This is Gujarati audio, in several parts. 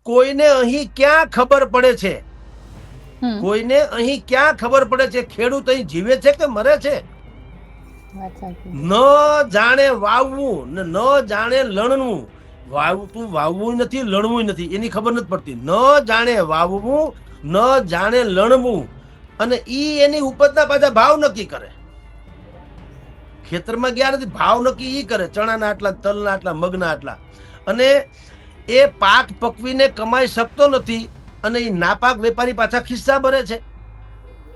કોઈને અહીં ક્યાં ખબર પડે છે, કોઈને અહીં ક્યાં ખબર પડે છે ખેડૂત અહીં જીવે છે કે મરે છે? ન જાણે વાવવું ને ન જાણે લણવું. વાવતું વાવવું નથી, લણવું નથી, એની ખબર નથી પડતી. ન જાણે વાવવું, ન જાણે લણવું, અને ઈ એની ઉપજના પાછા ભાવ નક્કી કરે. ખેતરમાં ગયા નથી, ભાવ નક્કી ઈ કરે, ચણાના આટલા, તલના આટલા, મગના આટલા. અને એ પાક પકવીને કમાઈ શકતો નથી, અને એ નાપાક વેપારી પાછા ખિસ્સા ભરે છે.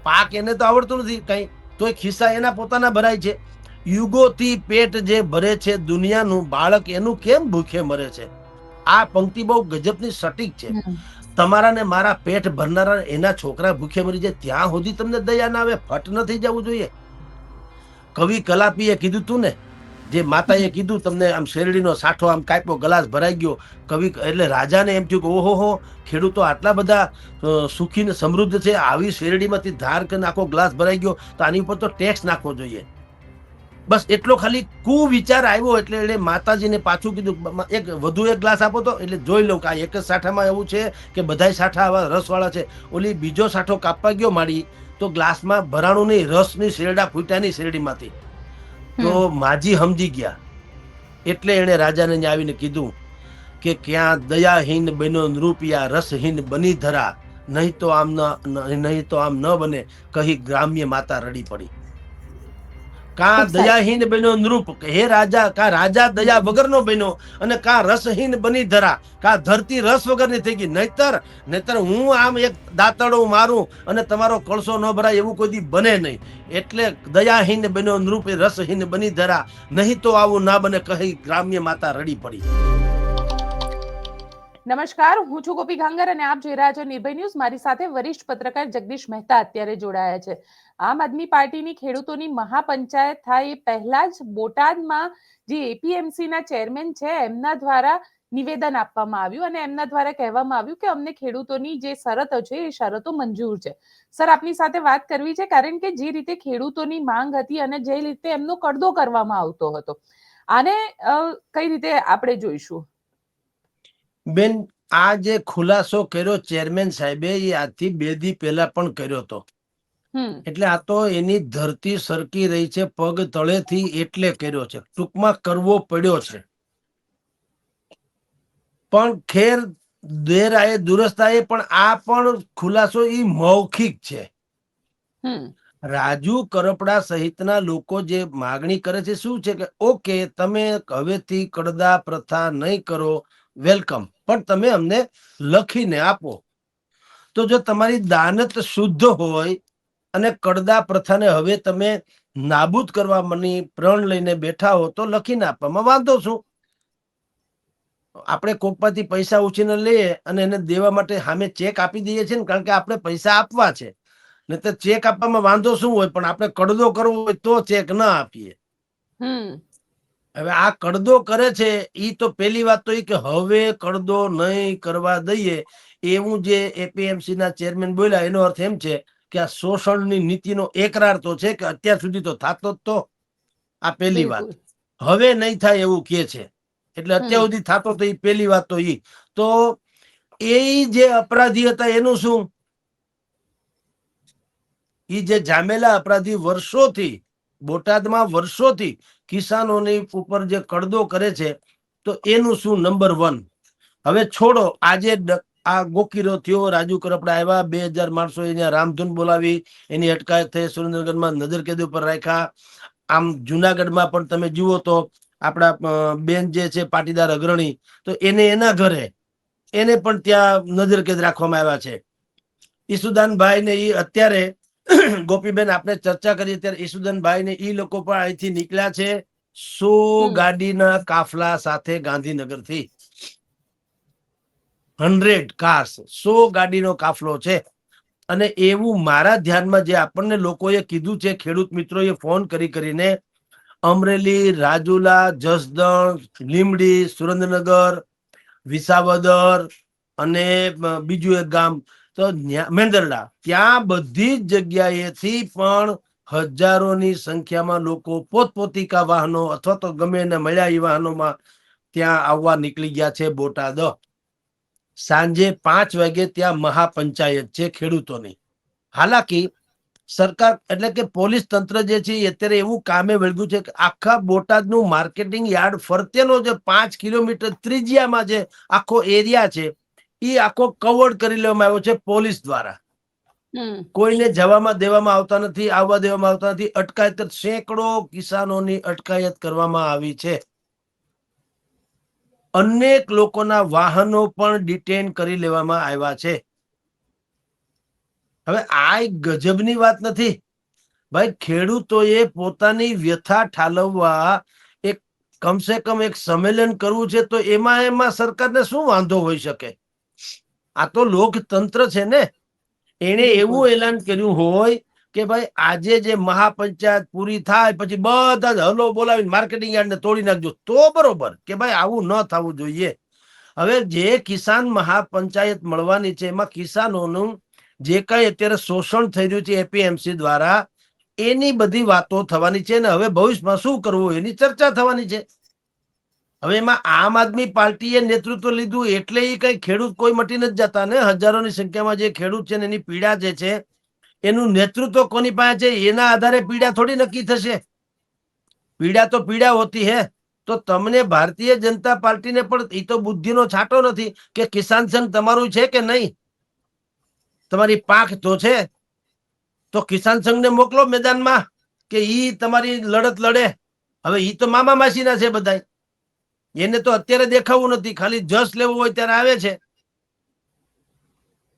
પાક એને તો આવડતું નથી કઈ, તોય ખિસ્સા એના પોતાના ભરાય છે. યુગોથી પેટ જે ભરે છે દુનિયાનું, બાળક એનું કેમ ભૂખે મરે છે? આ પંક્તિ બહુ ગજબની સટીક છે. તમારા ને મારા પેટ ભરનારા એના છોકરા ભૂખે મરી જાય ત્યાં સુધી તમને દયા ના આવે? ફટ ન થઈ જવું જોઈએ. કવિ કલાપીએ કીધું તું ને, જે માતાએ કીધું તમને, આમ શેરડીનો સાઠો આમ કાપ્યો, ગ્લાસ ભરાઈ ગયો. કવિ એટલે રાજાને એમ થયું કે ઓહો, ખેડૂતો આટલા બધા સુખી ને સમૃદ્ધ છે, આવી શેરડીમાંથી ધાર કે આખો ગ્લાસ ભરાઈ ગયો, તો આની ઉપર તો ટેક્સ નાખવો જોઈએ. બસ એટલો ખાલી કુવિચાર આવ્યો એટલે એને માતાજીને પાછું કીધું, એક વધુ એક ગ્લાસ આપો તો, એટલે જોઈ લઉં કે આ એક જ સાઠામાં એવું છે કે બધાય સાઠા આવા રસવાળા છે. ઓલી બીજો સાઠો કાપવા ગયો માડી, તો ગ્લાસમાં ભરાણું નહીં, રસની શેરડા ફૂટ્યા નહીં શેરડીમાંથી. તો માજી સમજી ગયા, એટલે એને રાજાને આવીને કીધું કે ક્યાં દયાહીન બન્યો નૃપિયા, રસહીન બની ધરા, નહીં તો આમ ન બને, કહી ગ્રામ્ય માતા રડી પડી. કા દયાહીન બન્યો નૃપ, હે રાજા, કા રાજા દયા વગરનો બન્યો, અને કા રસહીન બની ધરા, કા ધરતી રસ વગરની થઈ ગઈ. નહીતર હું આમ એક દાંતડું મારું અને તમારો કળશો ન ભરાય એવું કોઈ દી બને નહીં. એટલે દયાહીન બન્યો નૃપ, રસહીન બની ધરા, નહીં તો આવું ના બને, કહી ગ્રામ્ય માતા રડી પડી. નમસ્કાર, હું છું ગોપી ગાંગર અને આપ જોઈ રહ્યા છો નિર્ભય ન્યૂઝ. મારી સાથે વરિષ્ઠ પત્રકાર જગદીશ મહેતા અત્યારે જોડાયા છે. આમ આદમી પાર્ટીની ખેડૂતોની મહાપંચાયત થાય એ પહેલા જ બોટાદમાં જે એપીએમસી ના ચેરમેન છે એમના દ્વારા નિવેદન આપવામાં આવ્યું અને એમના દ્વારા કહેવામાં આવ્યું કે અમને ખેડૂતોની જે શરતો છે એ શરતો મંજૂર છે. સર, આપની સાથે વાત કરવી છે કારણ કે જે રીતે ખેડૂતોની માંગ હતી અને જે રીતે એમનો કડદો કરવામાં આવતો હતો, આને કઈ રીતે આપણે જોઈશું? બેન, આ જે ખુલાસો કર્યો ચેરમેન સાહેબે, એ આજથી 2 દી પહેલા પણ કર્યો હતો. એટલે આ તો એની ધરતી સરકી રહી છે પગ તળેથી, એટલે કર્યો છે. ટૂંકમાં કરવો પડ્યો છે. પણ ખેર દેર આયે દુરસ્ત આયે, પણ આ પણ ખુલાસો એ મૌખિક છે. રાજુ કરપડા સહિતના લોકો જે માગણી કરે છે શું છે કે ઓકે, તમે હવેથી કડદા પ્રથા નહીં કરો, વેલકમ, પણ તમે અમને લખીને આપો. તો જો તમારી દાનત શુદ્ધ હોય અને કડદા પ્રથાને હવે તમે નાબૂદ કરવાની પ્રણ લઈને બેઠા હો, તો લખીને આપવામાં વાંધો શું? આપણે કોકમાંથી પૈસા ઉછીને લઈએ અને એને દેવા માટે સામે ચેક આપી દઈએ છીએ ને, કારણ કે આપણે પૈસા આપવા છે. ને તો ચેક આપવામાં વાંધો શું હોય? પણ આપણે કડદો કરવો હોય તો ચેક ના આપીએ. હવે આ કડદો કરે છે, ઈ તો પેલી વાત તો ઈ કે હવે કડદો નહીં કરવા દઈએ, એવું જે એપીએમસી ના ચેરમેન બોલ્યા, એનો અર્થ એમ છે કે આ શોષણની નીતિનો એકરાર તો છે કે અત્યાર સુધી તો થતો જ તો. આ પહેલી વાત. હવે નહીં થાય એવું કે છે, એટલે અત્યાર સુધી થતો તો એ પહેલી વાત તો ઈ. તો એ જે અપરાધી હતા એનું શું? ઈ જે જામેલા અપરાધી વર્ષોથી બોટાદમાં વર્ષોથી કિસાનોની ઉપર જે કડદો કરે છે, તો એનું શું? નંબર 1. હવે છોડો, આજે આ ગોકીરો થયો, રાજુ કરપડા આવ્યા, 2000 માણસો અહીંયા રામધૂન બોલાવી, એની અટકાયત થઈ, સુરેન્દ્રનગરમાં નજરકેદ ઉપર રાખ્યા. આમ જુનાગઢમાં પણ તમે જુઓ તો આપણા બેન જે છે પાટીદાર અગ્રણી, તો એને એના ઘરે એને પણ ત્યાં નજરકેદ રાખવામાં આવ્યા છે. ઈસુદાનભાઈ ને ઈ અત્યારે ગોપીબેન આપણે ચર્ચા કરી ત્યારે ઈસુદાનભાઈ ને ઈ લોકો પણ અહીંથી નીકળ્યા છે 100 ગાડીના કાફલા સાથે ગાંધીનગર થી. 100 કાર્સ, 100 ગાડીનો કાફલો છે. અને એવું મારા ધ્યાનમાં જે આપણને લોકોએ કીધું છે, ખેડૂત મિત્રોએ ફોન કરીને, અમરેલી, રાજુલા, જસદણ, લીમડી, સુરેન્દ્રનગર, વિસાવદર અને બીજું એક ગામ તો મેંદરડા, ત્યાં બધી જ જગ્યાએથી પણ હજારોની સંખ્યામાં લોકો પોતપોતિકા વાહનો અથવા તો ગમે એને મળ્યા એ વાહનોમાં ત્યાં આવવા નીકળી ગયા છે બોટાદ. સાંજે 5 વાગે ત્યાં મહાપંચાયત છે ખેડૂતોની. હાલાકી સરકાર એટલે કે પોલીસ તંત્ર જે છે એ અત્યારે એવું કામે વળગ્યું છે કે આખા બોટાદનું માર્કેટિંગ યાર્ડ ફરતેનો જે 5 કિલોમીટર ત્રિજ્યામાં જે આખો એરિયા છે એ આખો કવર્ડ કરી લેવામાં આવ્યો છે પોલીસ દ્વારા. કોઈને જવામાં દેવામાં આવતા નથી, આવવા દેવામાં આવતા નથી. અટકાયત સેંકડો કિસાનોની અટકાયત કરવામાં આવી છે. અનેક લોકોના વાહનો પણ ડિટેન કરી લેવામાં આવ્યા છે. હવે આ એક ગજબની વાત નથી ભાઈ. ખેડૂતોએ પોતાની વ્યથા ઠાલવવા એક કમસે કમ એક સંમેલન કરવું છે તો એમાં સરકારને શું વાંધો હોઈ શકે? આ તો લોકતંત્ર છે ને. એને એવું એલાન કર્યું હોય કે ભાઈ આજે જે મહાપંચાયત પૂરી થાય પછી બધા જ હલો બોલાવીને માર્કેટિંગ યાર્ડને તોડી નાખજો તો બરોબર કે ભાઈ આવું ન થવું જોઈએ. હવે જે કિસાન મહાપંચાયત મળવાની છે એમાં કિસાનોનું જે કઈ અત્યારે શોષણ થઈ રહ્યું છે એપીએમસી દ્વારા એની બધી વાતો થવાની છે ને હવે ભવિષ્યમાં શું કરવું એની ચર્ચા થવાની છે. હવે એમાં આમ આદમી પાર્ટીએ નેતૃત્વ લીધું એટલે એ કઈ ખેડૂત કોઈ મટી નથી જતા ને. હજારોની સંખ્યામાં જે ખેડૂત છે ને એની પીડા જે છે એનું નેતૃત્વ કોની પાસે છે એના આધારે પીડા થોડી નક્કી થશે. પીડા તો પીડા હોતી હે. તો તમને ભારતીય જનતા પાર્ટીને પણ એ તો બુદ્ધિનો છાંટો નથી કે કિસાન સંઘ તમારું છે કે નહીં. તમારી પાંખ તો છે તો કિસાન સંઘને મોકલો મેદાનમાં કે ઈ તમારી લડત લડે. હવે ઈ તો મામા માસીના છે બધા. એને તો અત્યારે દેખાવું નથી, ખાલી જસ લેવું હોય ત્યારે આવે છે.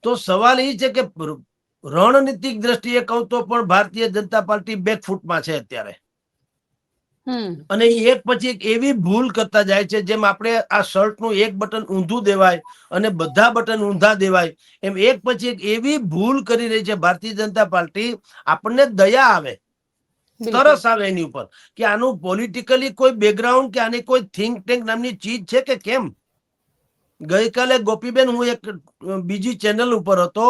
તો સવાલ એ છે કે રણનીતિક દ્રષ્ટિએ કહું તો પણ ભારતીય જનતા પાર્ટી બેકફૂટમાં છે અત્યારે. અને એક પછી એક એવી ભૂલ કરતા જાય છે જેમ આપણે આ શર્ટનું એક બટન ઊંધું દેવાય અને બધા બટન ઊંધા દેવાય એમ એક પછી એક એવી ભૂલ કરી રહી છે ભારતીય જનતા પાર્ટી. આપણને દયા આવે, તરસ આવે એની ઉપર કે આનું પોલિટિકલી કોઈ બેકગ્રાઉન્ડ કે આની કોઈ થિંક ટેન્ક નામની ચીજ છે કે કેમ. ગઈકાલે ગોપીબેન હું એક બીજી ચેનલ ઉપર હતો,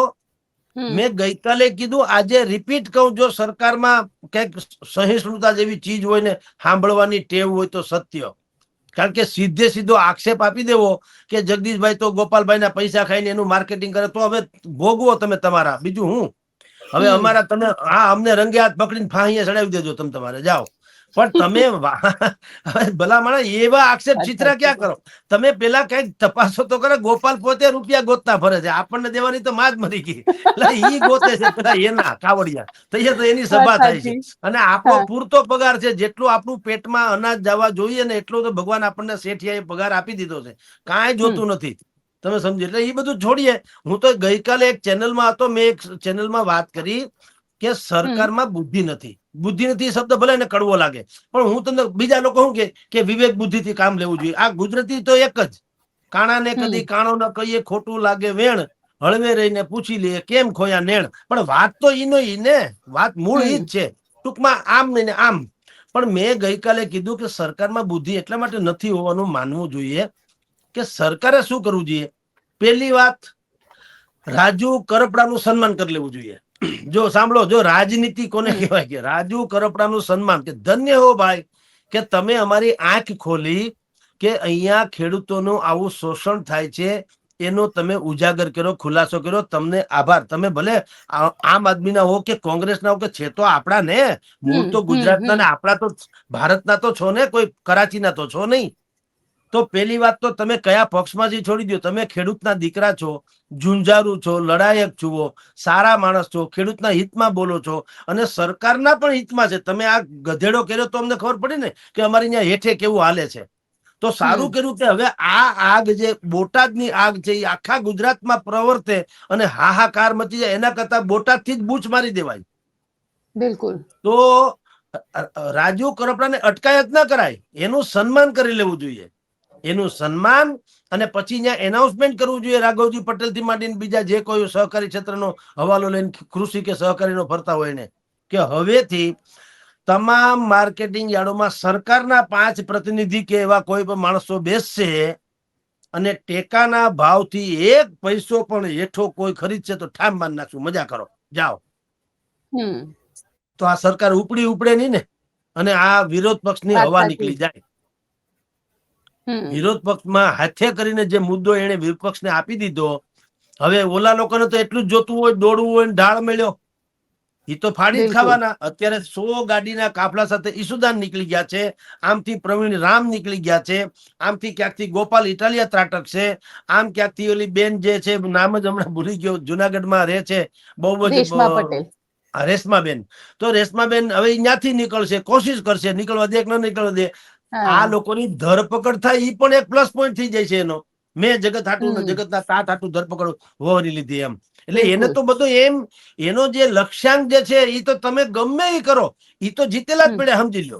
મેં ગઈકાલે કીધું આજે રિપીટ કહું જો સરકારમાં કઈક સહિષ્ણુતા જેવી ચીજ હોય ને સાંભળવાની ટેવ હોય તો સત્ય. કારણ કે સીધે સીધો આક્ષેપ આપી દેવો કે જગદીશભાઈ તો ગોપાલભાઈ ના પૈસા ખાઈને એનું માર્કેટિંગ કરે તો હવે ભોગવો તમે તમારા. બીજું હું હવે અમારા તમે હા અમને રંગે હાથ પકડીને ફાંહીએ ચડાવી દેજો તમે તમારે જાઓ. પણ તમે ભલા માણસ એવા આક્ષેપ ચિત્ર ક્યાં કરો? તમે પેલા કઈક તપાસો તો કરે. ગોપાલ પોતે રૂપિયા ગોતતા ફરે છે, આપણને દેવાની તો માં જ મરી ગઈ એટલે ઈ ગોતે છે પેલા એના કાવડિયા તો એની સભા થાય છે. અને આપણો પૂરતો પગાર છે, જેટલું આપણું પેટમાં અનાજ જવા જોઈએ ને એટલો તો ભગવાન આપણને શેઠિયાએ પગાર આપી દીધો છે, કાંઈ જોતું નથી. તમે સમજો એટલે એ બધું છોડીએ. હું તો ગઈકાલે એક ચેનલમાં હતો, મેં એક ચેનલમાં વાત કરી કે સરકારમાં બુદ્ધિ નથી. બુદ્ધિ નથી શબ્દ ભલે ને કડવો લાગે પણ હું તમને બીજા લોકો શું કે વિવેક બુદ્ધિથી કામ લેવું જોઈએ. આ ગુજરાતી તો એક જ કાણાને કદી કાણો ન કહીએ ખોટું લાગે વેણ, હળવે રહીને પૂછી લઈએ કેમ ખોયા નેણ. પણ વાત તો ઈનો ઈ ને, વાત મૂળ ઈ જ છે. ટૂંકમાં આમ ને આમ. પણ મેં ગઈકાલે કીધું કે સરકારમાં બુદ્ધિ એટલા માટે નથી હોવાનું માનવું જોઈએ કે સરકારે શું કરવું જોઈએ. પહેલી વાત, રાજુ કરપડાનું સન્માન કરી લેવું જોઈએ. જો સાંભળો, જો રાજનીતિ કોને કહેવાય કે રાજુ કરપડાનું સન્માન કે ધન્ય હો ભાઈ કે તમે અમારી આંખ ખોલી કે અહીંયા ખેડૂતોનું આવું શોષણ થાય છે એનો તમે ઉજાગર કર્યો, ખુલાસો કર્યો, તમને આભાર. તમે ભલે આમ આદમીના હો કે કોંગ્રેસના હો કે છે તો આપણા ને, મૂળ તો ગુજરાતના ને આપણા તો ભારતના તો છો ને, કોઈ કરાચીના તો છો નહીં. તો પેલી વાત તો તમે કયા પક્ષમાંથી છોડી દો. તમે ખેડૂતના દીકરા છો, ઝુંઝારુ છો, લડાયક છો, સારા માણસ છો, ખેડૂતના હિતમાં બોલો છો અને સરકારના પણ હિતમાં છે. તમે આ ગધેડો કર્યો તો અમને ખબર પડી ને કે અમારી અહીંયા હેઠે કેવું હાલે છે. તો સારું કર્યું કે હવે આ આગ જે બોટાદની આગ છે એ આખા ગુજરાતમાં પ્રવર્તે અને હાહાકાર મચી જાય એના કરતા બોટાદથી જ બૂચ મારી દેવાય. બિલકુલ. તો રાજુ કરપડાને અટકાયત ના કરાય, એનું સન્માન કરી લેવું જોઈએ. એનું સન્માન અને પછી ત્યાં એનાઉન્સમેન્ટ કરવું જોઈએ રાઘવજી પટેલ થી માંડીને બીજા જે કોઈ સહકારી ક્ષેત્રનો હવાલો લઈને કૃષિ કે સહકારીનો ફરતા હોય ને કે હવેથી તમામ માર્કેટિંગ યાર્ડોમાં સરકારના 5 પ્રતિનિધિ કે એવા કોઈ પણ માણસો બેસશે અને ટેકાના ભાવથી 1 પૈસો પણ હેઠો કોઈ ખરીદશે તો ઠામ બાંધ નાખશું. મજા કરો, જાઓ. તો આ સરકાર ઉપડે નહીં ને અને આ વિરોધ પક્ષની હવા નીકળી જાય. વિરોધ પક્ષમાં હાથે કરીને જે મુદ્દો એને વિપક્ષને આપી દીધો, હવે ઓલા લોકોને તો એટલું જ જોતું હોય, દોડવું હોય, ઢાળ મળ્યો, એ તો ફાડી જ બિલકુલ. ખાવાના. અત્યારે 100 ગાડીના કાફલા સાથે ઈસુદાન નીકળી ગયા છે, આમથી પ્રવીણ રામ નીકળી ગયા છે, આમથી ક્યાંકથી ગોપાલ ઇટાલિયા ત્રાટક છે, આમ ક્યાંકથી ઓલી બેન જે છે, નામ જ હમણાં ભૂલી ગયો, જુનાગઢમાં રહે છે, બહુ જ રેશમા પટેલ. રેશમાબેન. તો રેશમાબેન હવે ત્યાંથી નીકળશે, કોશિશ કરશે નીકળવા દે કે ન નીકળવા દે. આ લોકોની ધરપકડ થાય એ પણ એક પ્લસ પોઈન્ટ થઈ જાય છે એનો. મેં જગત હાટું ને જગતના તાત હાટું ધરપકડ વહોરી લીધી એમ. એટલે એને તો બધું એમ, એનો જે લક્ષ્યાંક જે છે એ તો તમે ગમે એ કરો, એ તો જીતેલા જ પડે, સમજી લો.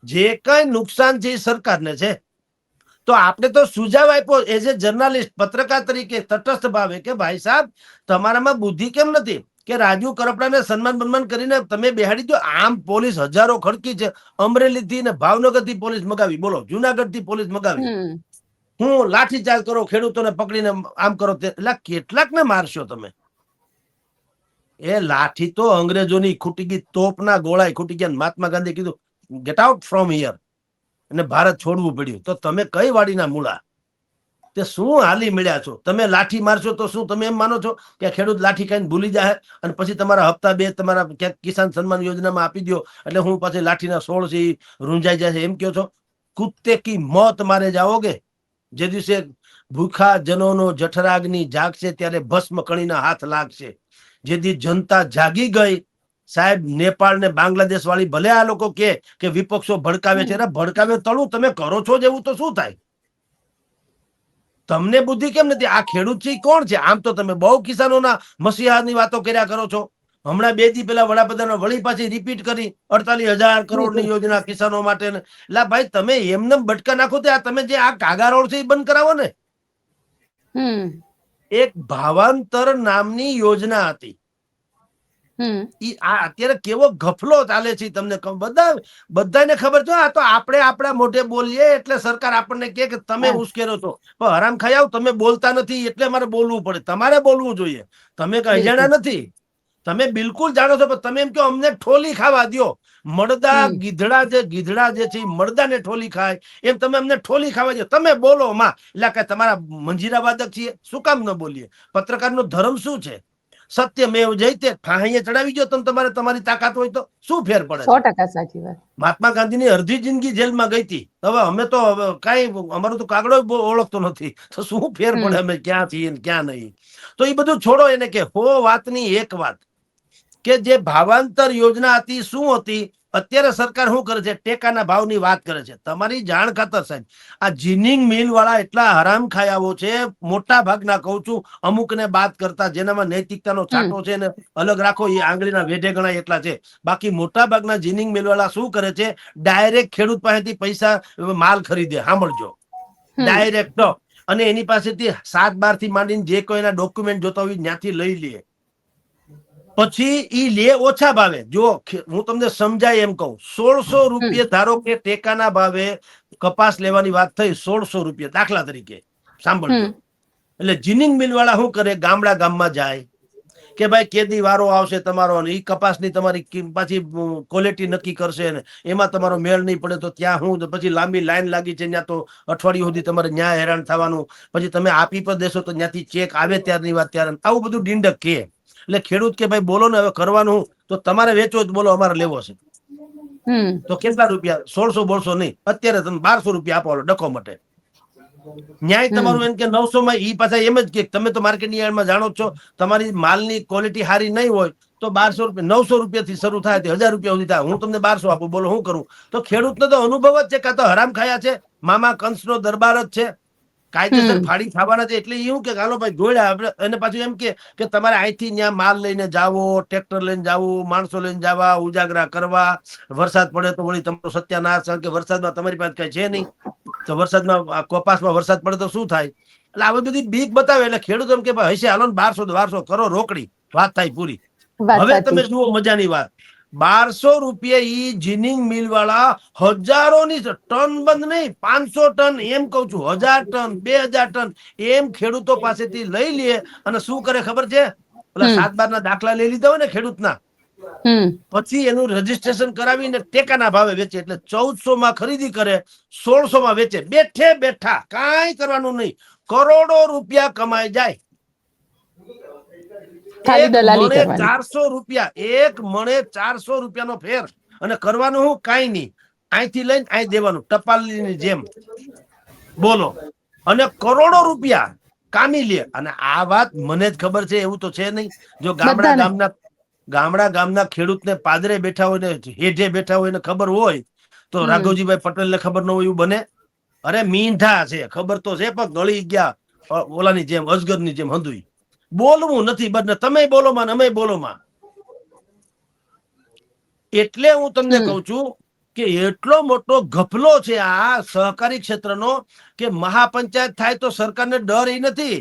જે કઈ નુકસાન છે એ સરકારને છે. તો આપણે તો સુઝાવ આપ્યો એઝ એ જર્નાલિસ્ટ, પત્રકાર તરીકે તટસ્થ ભાવે કે ભાઈ સાહેબ તમારામાં બુદ્ધિ કેમ નથી કે રાજુ કરપડાને સન્માન બન્માન કરીને તમે બેહાડી દો. આમ પોલીસ હજારો ખડકી છે, અમરેલી થી ને ભાવનગર થી પોલીસ મગાવી, બોલો જુનાગઢ થી પોલીસ મગાવી, હું લાઠીચાર્જ કરો, ખેડૂતોને પકડીને આમ કરો, એટલે કેટલાક ને મારશો તમે? એ લાઠી તો અંગ્રેજોની ખૂટી ગઈ, તોપના ગોળાએ ખૂટી ગયા. મહાત્મા ગાંધી કીધું ગેટ આઉટ ફ્રોમ હિયર, અને ભારત છોડવું પડ્યું. તો તમે કઈ વાડીના મૂળા? તે શું હાલી મળ્યા છો? તમે લાઠી મારશો તો શું તમે એમ માનો છો કે ખેડૂત લાઠી ખાઈને ભૂલી જાય અને પછી તમારા હપ્તા બે તમારા ક્યાંક કિસાન સન્માન યોજનામાં આપી દો એટલે હું પછી લાઠીના 16 છે રૂંજાઈ જાય છે એમ કહો છો? કુત્તે કી મોત મારે જાઓગે. જે દિવસે ભૂખા જનોનો જઠરાગ્નિ જાગશે ત્યારે ભસ્મ કણીના હાથ લાગશે. જેથી જનતા જાગી ગઈ સાહેબ, નેપાળ ને બાંગ્લાદેશ વાળી ભલે આ લોકો કે વિપક્ષો ભડકાવે છે, ભડકાવે તળું તમે કરો છો જેવું તો શું થાય? તમને બુદ્ધિ કેમ નથી? આ ખેડૂત છે કોણ છે? આમ તો તમે બહુ કિસાનોના મસીહાની વાતો કર્યા કરો છો. હમણાં 2 દી પહેલા વડાપ્રધાન વળી પાછી રિપીટ કરી 48,000 કરોડની યોજના કિસાનો માટે. એટલે ભાઈ તમે એમને બટકા નાખો તો તમે જે આ કાગા રોડ છે એ બંધ કરાવો ને. એક ભાવાંતર નામની યોજના હતી. આ અત્યારે કેવો ગફલો ચાલે છે તમને બધાને ખબર છે. આ તો આપણે આપણા મોઢે બોલીએ એટલે સરકાર આપણને કહે કે તમે ઉશ્કેરો છો, પણ હરામ ખાઈ આવ તમે બોલતા નથી એટલે મારે બોલવું પડે. તમારે બોલવું જોઈએ, તમે કઈ અજાણા નથી, તમે બિલકુલ જાણો છો, પણ તમે એમ કહો અમને ઠોલી ખાવા દો. મળદા ગીધડા જે છે મળદાને ઠોલી ખાય એમ તમે અમને ઠોલી ખાવા દો. તમે બોલો માં, એટલે કે તમારા મંજીરા વાદક છીએ, શું કામ ન બોલીએ? પત્રકારનો ધર્મ શું છે? સત્યમેવ જયતે, ફાંહીએ ચડાવી ગયો તમે, તમારે તમારી તાકાત હોય તો શું ફેર પડે? 100% સાચી વાત. મહાત્મા ગાંધીની અડધી જિંદગી જેલમાં ગઈ હતી. હવે અમે તો કઈ અમારું તો કાગડો ઓળખતો નથી, તો શું ફેર પડે અમે ક્યાં છીએ ક્યાં નહીં? તો એ બધું છોડો. એને કે હો વાતની એક વાત કે જે ભાવાંતર યોજના હતી શું હતી? અત્યારે સરકાર શું કરે છે? ટેકાના ભાવની વાત કરે છે. તમારી જાણ ખાતર સાહેબ, આ જીનિંગ મિલ વાળા એટલા હરામ ખાયાઓ છે, મોટા ભાગના કહું છું, અમુકને બાદ કરતા જેનામાં નૈતિકતાનો છાંટો છે ને અલગ રાખો, એ આંગળીના વેઢે ગણાય એટલા છે. બાકી મોટા ભાગના જીનિંગ મિલ વાળા શું કરે છે? ડાયરેક્ટ ખેડૂત પાસેથી પૈસા માલ ખરીદે. સાંભળજો, ડાયરેક્ટ. અને એની પાસેથી 7-12 થી માંડીને જે કોઈ એના ડોક્યુમેન્ટ જોતા હોય ત્યાંથી લઈ લે. પછી ઈ લે ઓછા ભાવે. જો હું તમને સમજાય એમ કહું, 1600 રૂપિયા ધારો કે ટેકાના ભાવે કપાસ લેવાની વાત થઈ, 1600 રૂપિયા દાખલા તરીકે, સાંભળજો. એટલે જીનિંગ મિલ વાળા શું કરે? ગામડા ગામમાં જાય કે ભાઈ કેદી વારો આવશે તમારો, અને ઈ કપાસની તમારી પાછી ક્વોલિટી નક્કી કરશે ને એમાં તમારો મેળ નહીં પડે તો ત્યાં હું પછી લાંબી લાઈન લાગી છે, ત્યાં તો અઠવાડિયું સુધી તમારે ન્યાય હેરાન થવાનું. પછી તમે આપી પણ દેશો તો ત્યાંથી ચેક આવે ત્યારની વાત ત્યારે. આવું બધું ડીંડક કે. એટલે ખેડૂત કે ભાઈ બોલો ને હવે કરવાનું, તો તમારે વેચવો જ બોલો, અમારે લેવો છે. તો કેટલા રૂપિયા? 1600 નહીં, અત્યારે તમે 1200 રૂપિયા આપો ડખો માટે. ન્યાય તમારું એમ કે 900 માં. ઈ પાછા એમ જ કે તમે તો માર્કેટની યાર્ડમાં જાણો છો, તમારી માલની ક્વોલિટી સારી નહીં હોય તો 1200 રૂપિયા 900 રૂપિયાથી શરૂ થાય, 1000 રૂપિયા સુધી થાય. હું તમને 1200 આપું, બોલો હું કરું? તો ખેડૂતનો તો અનુભવ જ છે, કાં તો હરામ ખાયા છે, મામા કંસનો દરબાર જ છે, કાયદેસર ફાડી ખાવાના છે. એટલે એવું કે હાલો ભાઈ જોડ્યા. અને પાછું એમ કે તમારે અહીંથી ત્યાં માલ લઈને જાવો, ટ્રેક્ટર લઈને જાવું, માણસો લઈને જવા, ઉજાગરા કરવા, વરસાદ પડે તો વળી તમારો સત્યાનાશ, કારણ કે વરસાદમાં તમારી પાસે કઈ છે નહીં. તો વરસાદમાં કપાસમાં વરસાદ પડે તો શું થાય? એટલે આ બધી બીક બતાવે. એટલે ખેડૂત એમ કે ભાઈ હશે, હાલો 1200 કરો રોકડી, વાત થાય પૂરી. હવે તમે જુઓ મજાની વાત, 1200 રૂપિયા ઈ જીનિંગ મિલ વાળા હજારોની ટન બંધ નહીં, 500 ટન એમ કઉ છું, 1000 ટન 2000 ટન એમ ખેડૂતો પાસેથી લઈ લે. અને શું કરે ખબર છે? પેલા 7-12 ના દાખલા લઈ લીધા હોય ને ખેડૂતના, પછી એનું રજીસ્ટ્રેશન કરાવીને ટેકાના ભાવે વેચે. એટલે 1400 માં ખરીદી કરે, 1600 માં વેચે. બેઠે બેઠા કાંઈ કરવાનું નહીં, કરોડો રૂપિયા કમાઈ જાય. ખાલી એક દલાલી મણે કરવાની. 400 રૂપિયા, એક મણે 400 રૂપિયાનો ફેર. અને કરવાનું હું કાંઈ નહીં, અહીંથી લઈને અહીં દેવાનું, ટપાલની જેમ. બોલો, અને કરોડો રૂપિયા કામી લે. અને આ વાત મને જ ખબર છે એવું તો છે નહીં. જો બધાને. ગામડા ગામના ખેડૂતને પાદરે બેઠા હોય ને હેઠે બેઠા હોય ને ખબર હોય તો રાઘવજીભાઈ પટેલને ખબર ન હોય એવું બને? અરે મીંઢા છે, ખબર તો છે, પણ ગળી ગયા ઓલાની જેમ, અજગરની જેમ હંધુઈ. બોલવું નથી બને, તમે બોલો માં અમે બોલો માં. એટલે હું તમને કહું છું કે એટલો મોટો ગફલો છે આ સહકારી ક્ષેત્રનો કે મહાપંચાયત થાય તો સરકારને ડર એ નથી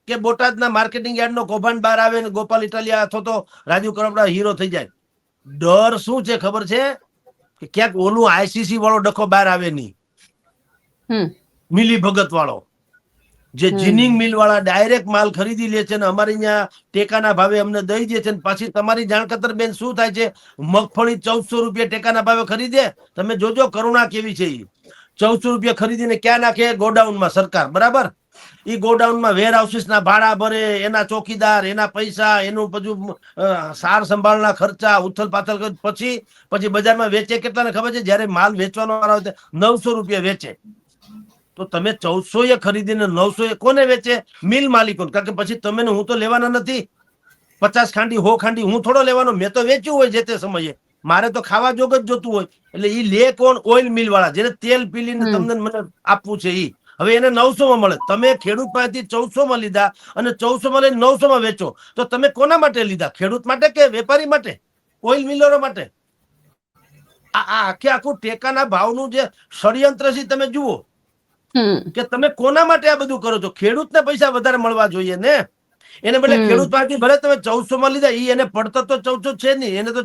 કે બોટાદના માર્કેટિંગ યાર્ડનો કૌભાંડ બહાર આવે ને ગોપાલ ઇટાલિયા અથવા તો રાજુ કરપડા હીરો થઈ જાય. ડર શું છે ખબર છે? કે ક્યાંક ઓલું આઈસીસી વાળો ડખો બહાર આવે નહીં, મિલી ભગત વાળો, જે જીનિંગ મિલ વાળા ડાયરેક્ટ માલ ખરીદી લે છે ને અમારી અહીંયા ટેકાના ભાવે અમને દઈ દે છે. પાછી તમારી જાણકતર બેન શું થાય છે, મગફળી 1400 રૂપિયા ટેકાના ભાવે ખરીદે. તમે જોજો કરુણા કેવી છે. 1400 રૂપિયા ખરીદીને ક્યાં નાખે? ગોડાઉનમાં. સરકાર બરાબર ઈ ગોડાઉનમાં વેર હાઉસીસ ના ભાડા ભરે, એના ચોકીદાર, એના પૈસા, એનું બધું સાર સંભાળના ખર્ચા, ઉથલ પાથલ પછી બજારમાં વેચે કેટલાને ખબર છે? જયારે માલ વેચવાનો આવે 900 રૂપિયા વેચે. તો તમે 1400 ખરીદીને 900 કોને વેચે? મિલ માલિકો. કારણ કે પછી તમે હું તો લેવાના નથી. 50 ખાંડી 100 ખાંડી હું થોડો લેવાનો, મેં તો વેચ્યું હોય જે તે સમયે, મારે તો ખાવા જોગ જ જોતું હોય. એટલે ઈ લે કોણ? ઓઇલ મિલ વાળા, જેને તેલ પીલીને તમને મને આપવું છે ઈ. હવે એને 900 માં મળે, તમે ખેડૂત પાસેથી 1400 માં લીધા અને 1400 માં લઈને 900 માં વેચો. તો તમે કોના માટે લીધા? ખેડૂત માટે કે વેપારી માટે? ઓઇલ મિલરો માટે? આ આખે આખું ટેકાના ભાવનું જે ષડયંત્ર છે તમે જુઓ કે તમે કોના માટે આ બધું કરો છો. ખેડૂતને પૈસા વધારે મળવા જોઈએ ને. એને બદલે ખેડૂત પાસેથી ભલે તમે 1400 માં લીધા, ઈ એને પડતર તો 1400 છે નહીં, એને તો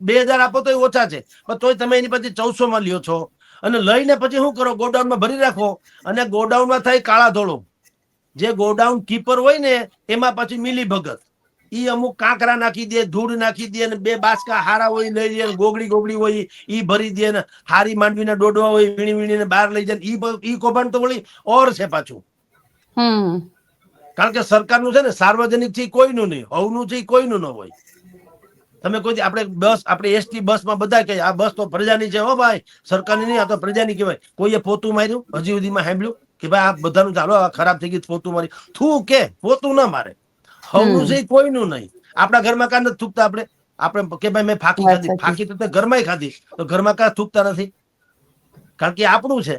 2000 આપો તો ઓછા છે, પણ તોય તમે એની પાસેથી 1400 માં લ્યો છો. અને લઈને પછી શું કરો? ગોડાઉનમાં ભરી રાખો. અને ગોડાઉનમાં થાય કાળા ધોળો. જે ગોડાઉન કીપર હોય ને એમાં પછી મિલી ભગત, ઈ અમુક કાંકરા નાખી દે, ધૂળ નાખી દે, ને 2 બાસકા હારા હોય લઈ લે, ગોગડી હોય ઈ ભરી દે, ને હારી માંડવીના ડોડવા હોય વીણી વીણીને બહાર લઈ જાય. ઈ કૌભાંડ તો વળી ઓર છે પાછું. કારણ કે સરકારનું છે ને, સાર્વજનિક છે કોઈનું નહીં, હવનું છે કોઈનું ન હોય. તમે કોઈ આપણે એસટી બસમાં બધા કહે આ બસ તો પ્રજાની છે, હો ભાઈ, સરકારની નહીં, આ તો પ્રજાની કહેવાય. કોઈએ પોતું માર્યું હજી સુધીમાં સાંભળ્યું કે ભાઈ આ બધાનું ચાલો ખરાબ થઈ ગયું પોતું મારી? થૂ કે પોતું ના મારે. હવનું છે કોઈનું નહીં. આપણા ઘરમાં કાં નથી થૂકતા? આપણે કે ભાઈ મેં ફાકી ખાધી, ફાકી તો ઘરમાં ખાધી, તો ઘરમાં કાં થૂકતા નથી? કારણ કે આપણું છે.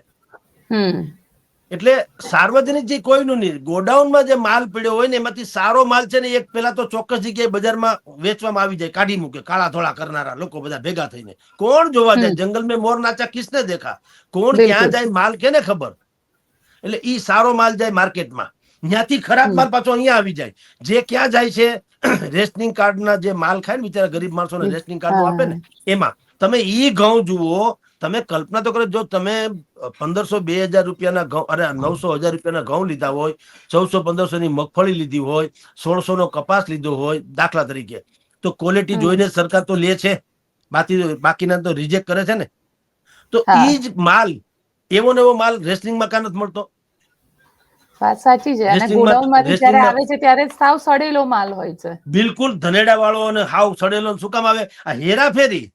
એટલે સાર્વજનિક જે કોઈનું નહીં. ગોડાઉનમાં જે માલ પડ્યો હોય ને એમાંથી સારો માલ છે ને એક પેલા તો ચોક્કસ જગ્યાએ બજારમાં વેચવામાં આવી જાય, કાઢી મૂકે કાળા ધોળા કરનારા લોકો બધા ભેગા થઈને. કોણ જોવા જાય? જંગલ મેં મોર નાચા કિસને દેખા? કોણ ક્યાં જાય માલ કેને ખબર? એટલે ઈ સારો માલ જાય માર્કેટમાં, ત્યાંથી ખરાબ માલ પાછો અહીંયા આવી જાય. જે ક્યાં જાય છે? રેશનિંગ કાર્ડના જે માલ ખાય ને બિચારા ગરીબ માણસોને રેશનિંગ કાર્ડ આપે ને એમાં. તમે ઈ ઘઉં જુઓ, તમે કલ્પના તો કરો, જો તમે 1500-2000 રૂપિયાના ઘઉં, અરે 900-1000 રૂપિયાના ઘઉં લીધા હોય, 1400-1500 ની મગફળી લીધી હોય, 1600 નો કપાસ લીધો હોય દાખલા તરીકે, તો ક્વોલિટી જોઈને સરકાર તો લે છે, બાકીના તો રિજેક્ટ કરે છે ને. તો ઈ જ માલ, એવો ને એવો માલ રેશનિંગમાં કાં નથી મળતો? વાત સાચી છે. અને ગોડાઉનમાંથી જ્યારે આવે છે ત્યારે સાવ સડેલો માલ હોય છે. બિલકુલ ધનેડા વાળો અને હાવ સડેલો. શું કામ આવે? આ હેરાફેરી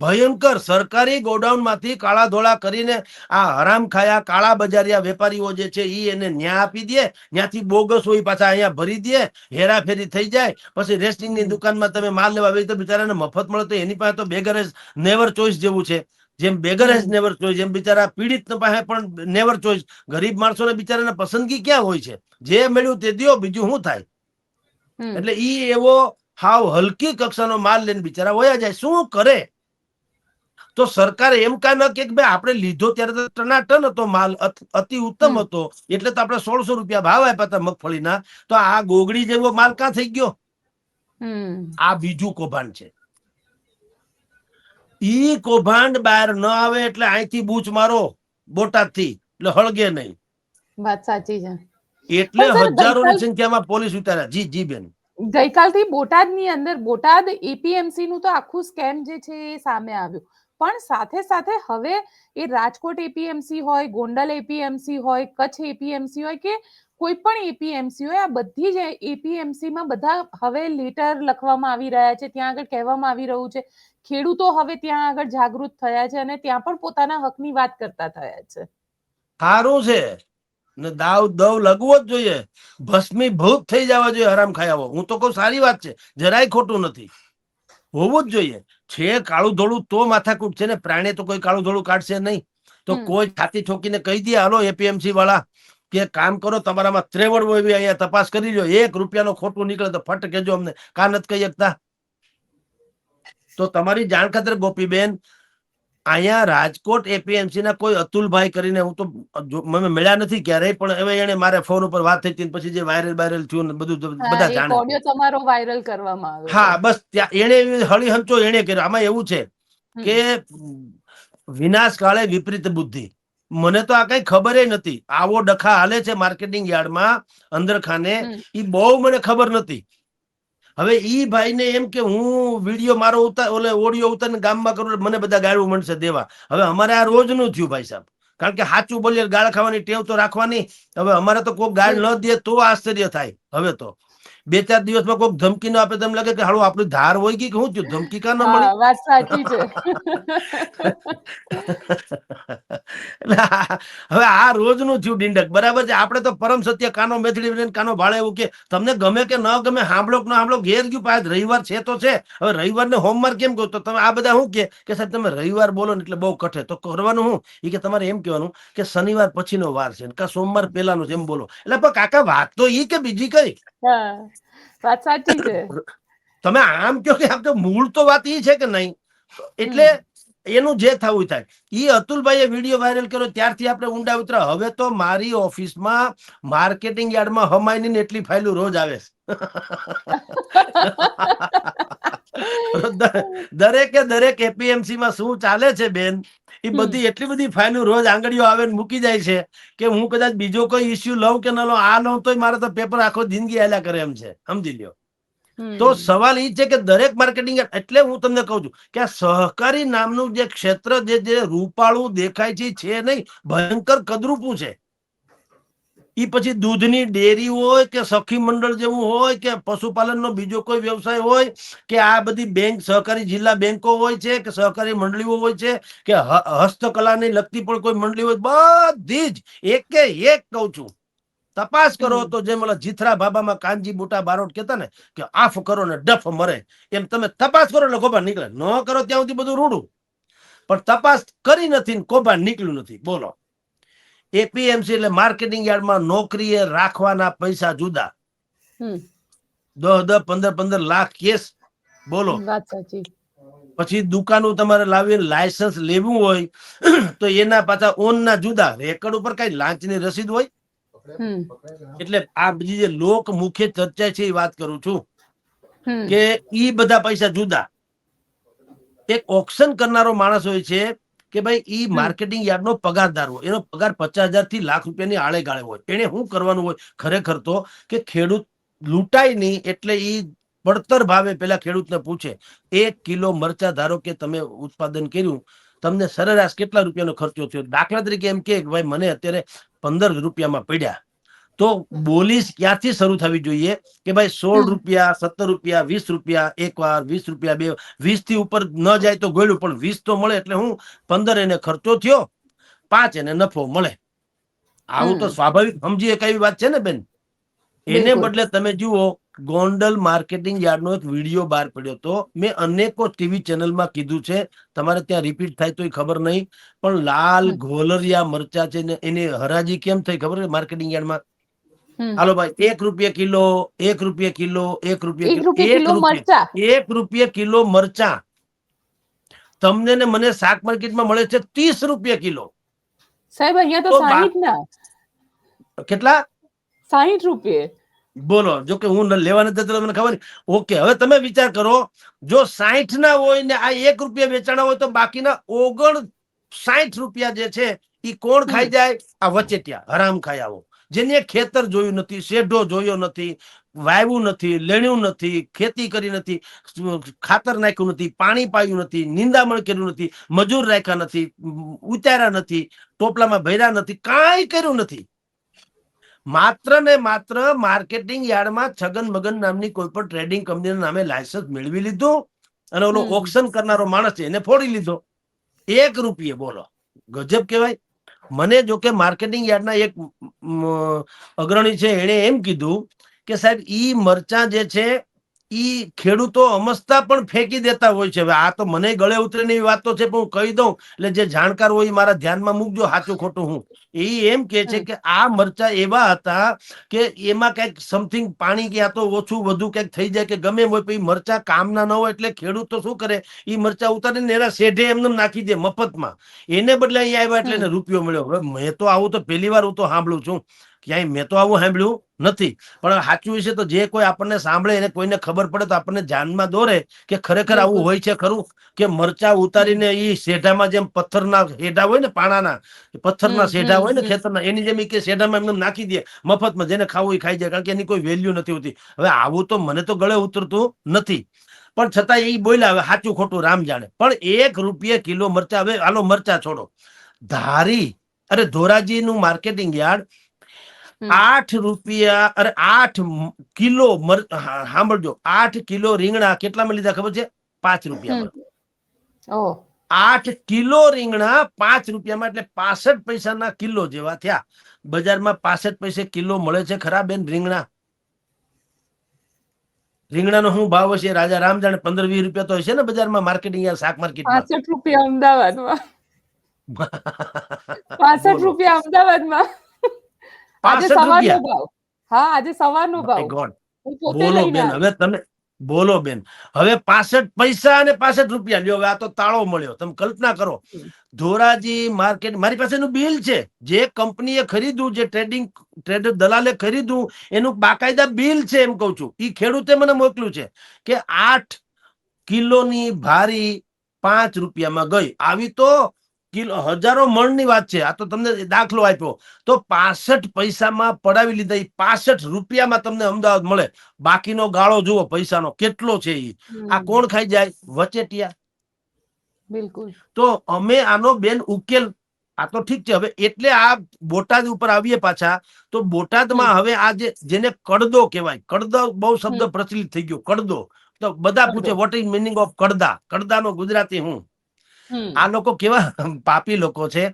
ભયંકર. સરકારી ગોડાઉન માંથી કાળા ધોળા કરીને આ હરામ ખાયા કાળા બજારિયા વેપારીઓ જે છે ઈ એને ન્યા આપી દે, ત્યાંથી બોગસ હોય પાછા અહીંયા ભરી દે, હેરાફેરી થઈ જાય. પછી રેસ્ટિંગ ની દુકાનમાં તમે માલ લેવા આવી તો બિચારાને મફત મળે, તો એની પાસે તો બેગર નેવર ચોઈસ જેવું છે. જેમ બેગર હેઝ નેવર ચોઈસ, જેમ બિચારા પીડિત પાસે પણ નેવર ચોઈસ. ગરીબ માણસોને બિચારાને પસંદગી ક્યાં હોય છે? જે મળ્યું તે દ્યો, બીજું શું થાય? એટલે ઈ એવો હાવ હલકી કક્ષાનો માલ લઈને બિચારા વયા જાય. શું કરે? તો સરકારે એમ કાં ન કે ભાઈ આપણે લીધો ત્યારે તો ટનાટન હતો માલ, અતિ ઉત્તમ હતો, એટલે તો આપણે 1600 રૂપિયા ભાવ આપ્યા હતા મગફળીના. તો આ ગોગડી જેવો માલ કાં થઈ ગયો? આ બીજું કૌભાંડ છે. ઈ કૌભાંડ બહાર ન આવે એટલે અહીંથી બૂચ મારો બોટાદ થી, એટલે હળગે નહીં. વાત સાચી છે. એટલે હજારોની સંખ્યામાં પોલીસ ઉતાર્યા. જી બેન. ગઈકાલથી બોટાદની અંદર બોટાદ એપીએમસી નું તો આખું સ્કેમ જે છે એ સામે આવ્યું, પણ સાથે સાથે હવે એ રાજકોટ એપીએમસી હોય, ગોંડલ એપીએમસી હોય, કચ્છ એપીએમસી હોય કે કોઈ પણ એપીએમસી હોય, આ બધી જ એપીએમસી માં બધા હવે લેટર લખવામાં આવી રહ્યા છે, ત્યાં આગળ કહેવામાં આવી રહ્યું છે, ખેડૂતો હવે ત્યાં આગળ જાગૃત થયા છે અને ત્યાં પણ પોતાના હકની વાત કરતા થયા છે. સારું છે ને, દાવ દવ લગવો જ જોઈએ, ભસ્મીભૂત થઈ જવા જોઈએ હરામ ખાયાઓ. હું તો કહું સારી વાત છે, જરાય ખોટું નથી, હોવું જ જોઈએ. છે કાળું ધોળું તો માથાકૂટ છે ને, પ્રાણી તો કોઈ કાળું ધોળું કાઢશે નહીં. તો કોઈ છાતી ઠોકીને કહી દે હાલો એપીએમસી વાળા કે કામ કરો, તમારામાં ત્રેવડ હોય એવી અહીંયા તપાસ કરી લો, 1 રૂપિયાનો ખોટું નીકળે તો ફટ કેજો અમને, કા નથી કહી શકતા? તો તમારી જાણ ખાતર ગોપીબેન, અહીંયા રાજકોટ એપીએમસી ના કોઈ અતુલભાઈ કરીને, હું તો મને મળ્યા નથી ક્યારેય, પણ હવે એને મારે ફોન ઉપર વાત થઈ હતી, પછી જે વાયરલ થયું ને બધું બધા એક જાણે. ઓડિયો તમારો વાયરલ કરવામાં આવ્યો. હા બસ ત્યાં એને હળી હંચો એને કર્યો. આમાં એવું છે કે વિનાશ કાળે વિપરીત બુદ્ધિ. મને તો આ કઈ ખબર નથી. આવો ડખા હાલે છે માર્કેટિંગ યાર્ડમાં અંદર ખાને, એ બહુ મને ખબર નથી. હવે ઈ ભાઈને એમ કે હું વિડીયો મારો ઓડિયો ઉતારીને ગામમાં કરું, મને બધા ગાળું મળશે દેવા. હવે અમારે આ રોજનું થયું ભાઈ સાહેબ, કારણ કે સાચું બોલીએ, ગાળ ખાવાની ટેવ તો રાખવાની. હવે અમારે તો કોઈ ગાળ ન દે તો આશ્ચર્ય થાય. હવે તો 2-4 દિવસમાં કોઈ ધમકી ન આપે તો એમ લાગે કે હાલો આપણી ધાર હોય કે શું થયું, ધમકી કા ન મળી. વાત સાચી છે. હવે આ રોજનું થયું ડિંડક, બરાબર છે. આપણે તો પરમ સત્ય કાનો મેથડી કાનો ભાળે એવું કે તમને ગમે કે ન ગમે, સાંભળો કે ન સાંભળો, ઘેર ગયું પાછ રવિવાર છે તો છે. હવે રવિવારને હોમવાર કેમ કહો? તો તમે આ બધા શું કે સાહેબ તમે રવિવાર બોલો ને એટલે બહુ કઠે, તો કરવાનું શું? એ કે તમારે એમ કહેવાનું કે શનિવાર પછીનો વાર છે, કા સોમવાર પહેલાનો છે, એમ બોલો. એટલે પણ કાકા વાત તો ઈ કે બીજી કઈ? વાત સાચી છે. તમે આમ કહો કે આમ તો મૂળ તો વાત ઈ છે કે નહીં. એટલે એનું જે થવું થાય. ઈ અતુલભાઈએ વિડીયો વાયરલ કર્યો ત્યારથી આપણે ઊંડા ઉતરા. હવે તો મારી ઓફિસમાં માર્કેટિંગ યાર્ડમાં હમાયની એટલી ફાઇલો રોજ આવે છે. દરેક એપીએમસી માં શું ચાલે છે બેન, એ બધી એટલી બધી ફાઇલો રોજ આંગળીઓ આવે મૂકી જાય છે કે હું કદાચ બીજો કોઈ ઇસ્યુ લઉં કે ન લઉં, આ લઉં તો મારે તો પેપર આખો જિંદગી હાલ્યા કરે એમ છે, સમજી લ્યો. તો સવાલ એ છે કે દરેક માર્કેટિંગ, એટલે હું તમને કહું છું કે આ સહકારી નામનું જે ક્ષેત્ર જે રૂપાળું દેખાય છે નહીં, ભયંકર કદરૂપું છે. એ પછી દૂધની ડેરી હોય કે સખી મંડળ જેવું હોય કે પશુપાલનનો બીજો કોઈ વ્યવસાય હોય કે આ બધી બેંક, સહકારી જિલ્લા બેંકો હોય છે કે સહકારી મંડળીઓ હોય છે કે હસ્તકલાની લગતી પણ કોઈ મંડળી હોય, બધી જ એકે એક કહું છું તપાસ કરો. તો જેમ જીથરા બાબામાં કાનજી બુટા બારોટ કહેતા ને કે આફ કરો ને ડફ મરે, એમ તમે તપાસ કરો એટલે કોબા નીકળે. ન કરો ત્યાં સુધી બધું રૂડું, પણ તપાસ કરી નથી કોબા નીકળ્યું નથી. બોલો, એપીએમસી એટલે માર્કેટિંગ યાર્ડમાં નોકરીએ રાખવાના પૈસા જુદા, 10-10, 15-15 લાખ કેસ. બોલો, પછી દુકાનો તમારે લાવીને લાયસન્સ લેવું હોય તો એના પાછા ઓન ના જુદા, રેકર્ડ ઉપર કઈ લાંચની રસીદ હોય. એટલે આ બધી જે લોક મુખ્ય ચર્ચા છે એ વાત કરું છું કે ઈ બધા પૈસા જુદા. એક ઓક્શન કરનારો માણસ હોય છે કે ભાઈ ઈ માર્કેટિંગ યાર્ડનો પગારદાર હોય, એનો પગાર 50,000 થી લાખ રૂપિયાની આળે ગાળે હોય. એને શું કરવાનું હોય ખરેખર તો કે ખેડૂત લૂંટાય નહીં એટલે ઈ પડતર ભાવે પેલા ખેડૂતને પૂછે, 1 કિલો મરચા ધારો કે તમે ઉત્પાદન કર્યું, તમને સરેરાશ કેટલા રૂપિયાનો ખર્ચો થયો? દાખલા તરીકે એમ કે ભાઈ મને અત્યારે 15 રૂપિયામાં પડ્યા, તો બોલી ક્યાંથી શરૂ થવી જોઈએ કે ભાઈ 16 રૂપિયા, 17 રૂપિયા, 20 રૂપિયા, એક વાર 20 રૂપિયા, 20 થી ઉપર ન જાય તો ગોળ્યું, પણ 20 તો મળે. એટલે હું 15 એને ખર્ચો થયો, 5 એને નફો મળે. આવું તો સ્વાભાવિક સમજી એક એવી વાત છે ને બેન. એને બદલે તમે જુઓ ગોંડલ માર્કેટિંગ યાર્ડનો એક વિડીયો બહાર પડ્યો હતો. મેં અનેકો ટીવી ચેનલમાં કીધું છે, તમારે ત્યાં રિપીટ થાય તો ખબર નહીં, પણ લાલ ઘોલરિયા મરચા છે ને એની હરાજી કેમ થઈ ખબર છે માર્કેટિંગ યાર્ડમાં? હાલો ભાઈ, 1 રૂપિયા કિલો, 1 રૂપિયા કિલો, 1 રૂપિયા કિલો મરચા તમને ને મને શાક માર્કેટમાં મળે છે 30 રૂપિયા કિલો. સાહેબ અહીંયા તો 60 ના. કેટલા? 60 રૂપિયા. બોલો, જો કે હું લેવા નથી તમને ખબર નહીં. ઓકે, હવે તમે વિચાર કરો, જો 60 ના હોય ને આ 1 રૂપિયા વેચાણા હોય તો બાકીના 59 રૂપિયા જે છે એ કોણ ખાઈ જાય? આ વચેટિયા હરામ ખાઈ આવો. જેને ખેતર જોયું નથી, શેઢો જોયો નથી, વાવ્યું નથી, લેણ્યું નથી, ખેતી કરી નથી, ખાતર નાખ્યું નથી, પાણી પાયું નથી, નિંદામણ કર્યું નથી, મજૂર રાખ્યા નથી, ઉતાર્યા નથી, ટોપલામાં ભર્યા નથી, કાંઈ કર્યું નથી. માત્ર ને માત્ર માર્કેટિંગ યાર્ડમાં છગન મગન નામની કોઈ પણ ટ્રેડિંગ કંપનીના નામે લાયસન્સ મેળવી લીધું અને ઓલો ઓક્શન કરનારો માણસ છે એને ફોડી લીધો 1 રૂપિયે. બોલો, ગજબ કહેવાય. મને જો કે માર્કેટિંગ યાર્ડના એક અગ્રણી છે, એણે એમ કીધું કે સાહેબ ઈ મરચા જે છે ઈ ખેડૂતો અમસ્તા પણ ફેંકી દેતા હોય છે. હવે આ તો મને ગળે ઉતરે એવી વાત તો છે, પણ હું કહી દઉં એટલે જે જાણકાર હોય મારા ધ્યાનમાં મૂકજો, સાચું ખોટું. હું એ એમ કે છે કે આ મરચા એવા હતા કે એમાં કઈક સમથિંગ પાણી ક્યાં તો ઓછું વધુ કઈક થઈ જાય કે ગમે હોય, પછી મરચા કામના ન હોય એટલે ખેડૂત તો શું કરે, એ મરચા ઉતારીને એના શેઢે એમને નાખી દે મફતમાં. એને બદલે અહીંયા આવ્યા એટલે એને રૂપિયો મળ્યો. હવે મેં તો આવું તો પહેલી વાર હું તો સાંભળું છું, ક્યાંય મેં તો આવું સાંભળ્યું નથી. પણ સાચું વિશે તો જે કોઈ આપણને સાંભળે એને કોઈને ખબર પડે તો આપણને જાનમાં દોરે કે ખરેખર આવું હોય છે ખરું, કે મરચા ઉતારીને ઈ શેઢામાં જેમ પથ્થરના શેઢા હોય ને, પાણાના પથ્થરના શેઢા હોય ને ખેતરના, એની જેમ કે શેઢામાં એમને નાખી દે મફતમાં, જેને ખાવું એ ખાઈ જાય, કારણ કે એની કોઈ વેલ્યુ નથી હોતી. હવે આવું તો મને તો ગળે ઉતરતું નથી, પણ છતાં એ બોલ્યા. હવે સાચું ખોટું રામ જાણે. પણ 1 રૂપિયે કિલો મરચા. હવે હાલો મરચા છોડો, ધારી અરે ધોરાજી નું માર્કેટિંગ યાર્ડ 8 રૂપિયા, અરે 8 કિલો સાંભળજો, 8 કિલો રીંગણા કેટલામાં લીધા ખબર છે? 5 રૂપિયામાં. 8 કિલો રીંગણા 5 રૂપિયામાં, એટલે 65 પૈસાના કિલો જેવા થયા. બજારમાં 65 પૈસે કિલો મળે છે ખરા બેન રીંગણા? રીંગણાનો શું ભાવ હશે રાજા રામ જાણે? 15-20 રૂપિયા તો હશે ને બજારમાં, માર્કેટિંગ યાર્ડ શાક માર્કેટમાં. 65 રૂપિયા અમદાવાદમાં. 65 રૂપિયા અમદાવાદમાં. આજે સવારનો ભાવ. હા, આજે સવારનો ભાવ. બોલો બેન, હવે તમે બોલો બેન, હવે 65 પૈસા અને 65 રૂપિયા લ્યો. હવે આ તો તાળો મળ્યો. તમે કલ્પના કરો, ધોરાજી માર્કેટ, મારી પાસેનું બિલ છે, જે કંપનીએ ખરીદ્યું, જે ટ્રેડર દલાલે ખરીદ્યું એનું બાકાયદા બિલ છે. એમ કઉ છું, ઈ ખેડૂતે મને મોકલ્યું છે કે 8 કિલોની ભારી 5 રૂપિયામાં ગઈ. આવી તો હજારો મણની વાત છે. આ તો તમને દાખલો આપ્યો તો 65 પૈસામાં પડાવી લીધા. 65 રૂપિયામાં તમને અમદાવાદ મળે. બાકીનો ગાળો જુઓ પૈસાનો કેટલો છે. આ કોણ ખાઈ જાય? વચેટિયા. બિલકુલ. તો અમે આનો બેન ઉકેલ, આ તો ઠીક છે. હવે એટલે આ બોટાદ ઉપર આવીએ પાછા, તો બોટાદમાં હવે આ જેને કડદો કહેવાય, કડદો બહુ શબ્દ પ્રચલિત થઈ ગયો, કડદો. તો બધા પૂછે વોટ ઇઝ મીનિંગ ઓફ કડદા? કડદાનો ગુજરાતી હું? આ લોકો કેવા પાપી લોકો છે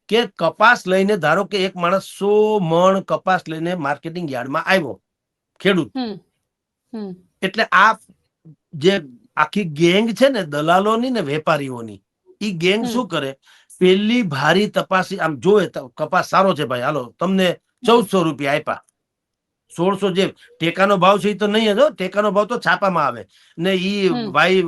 કે કપાસ લઈને, ધારો કે એક માણસ 100 મણ કપાસ લઈને માર્કેટિંગ યાર્ડમાં આવ્યો, ખેડૂત. એટલે આ જે આખી ગેંગ છે ને દલાલોની ને વેપારીઓની, ઈ ગેંગ શું કરે, પેલી ભારી તપાસી, આમ જોવે કપાસ સારો છે ભાઈ, હાલો તમને 1400 રૂપિયા આપ્યા. 1600 જે ટેકાનો ભાવ છે એ તો નહીં જ. ટેકાનો ભાવ તો છાપામાં આવે ને. ઈ ભાઈ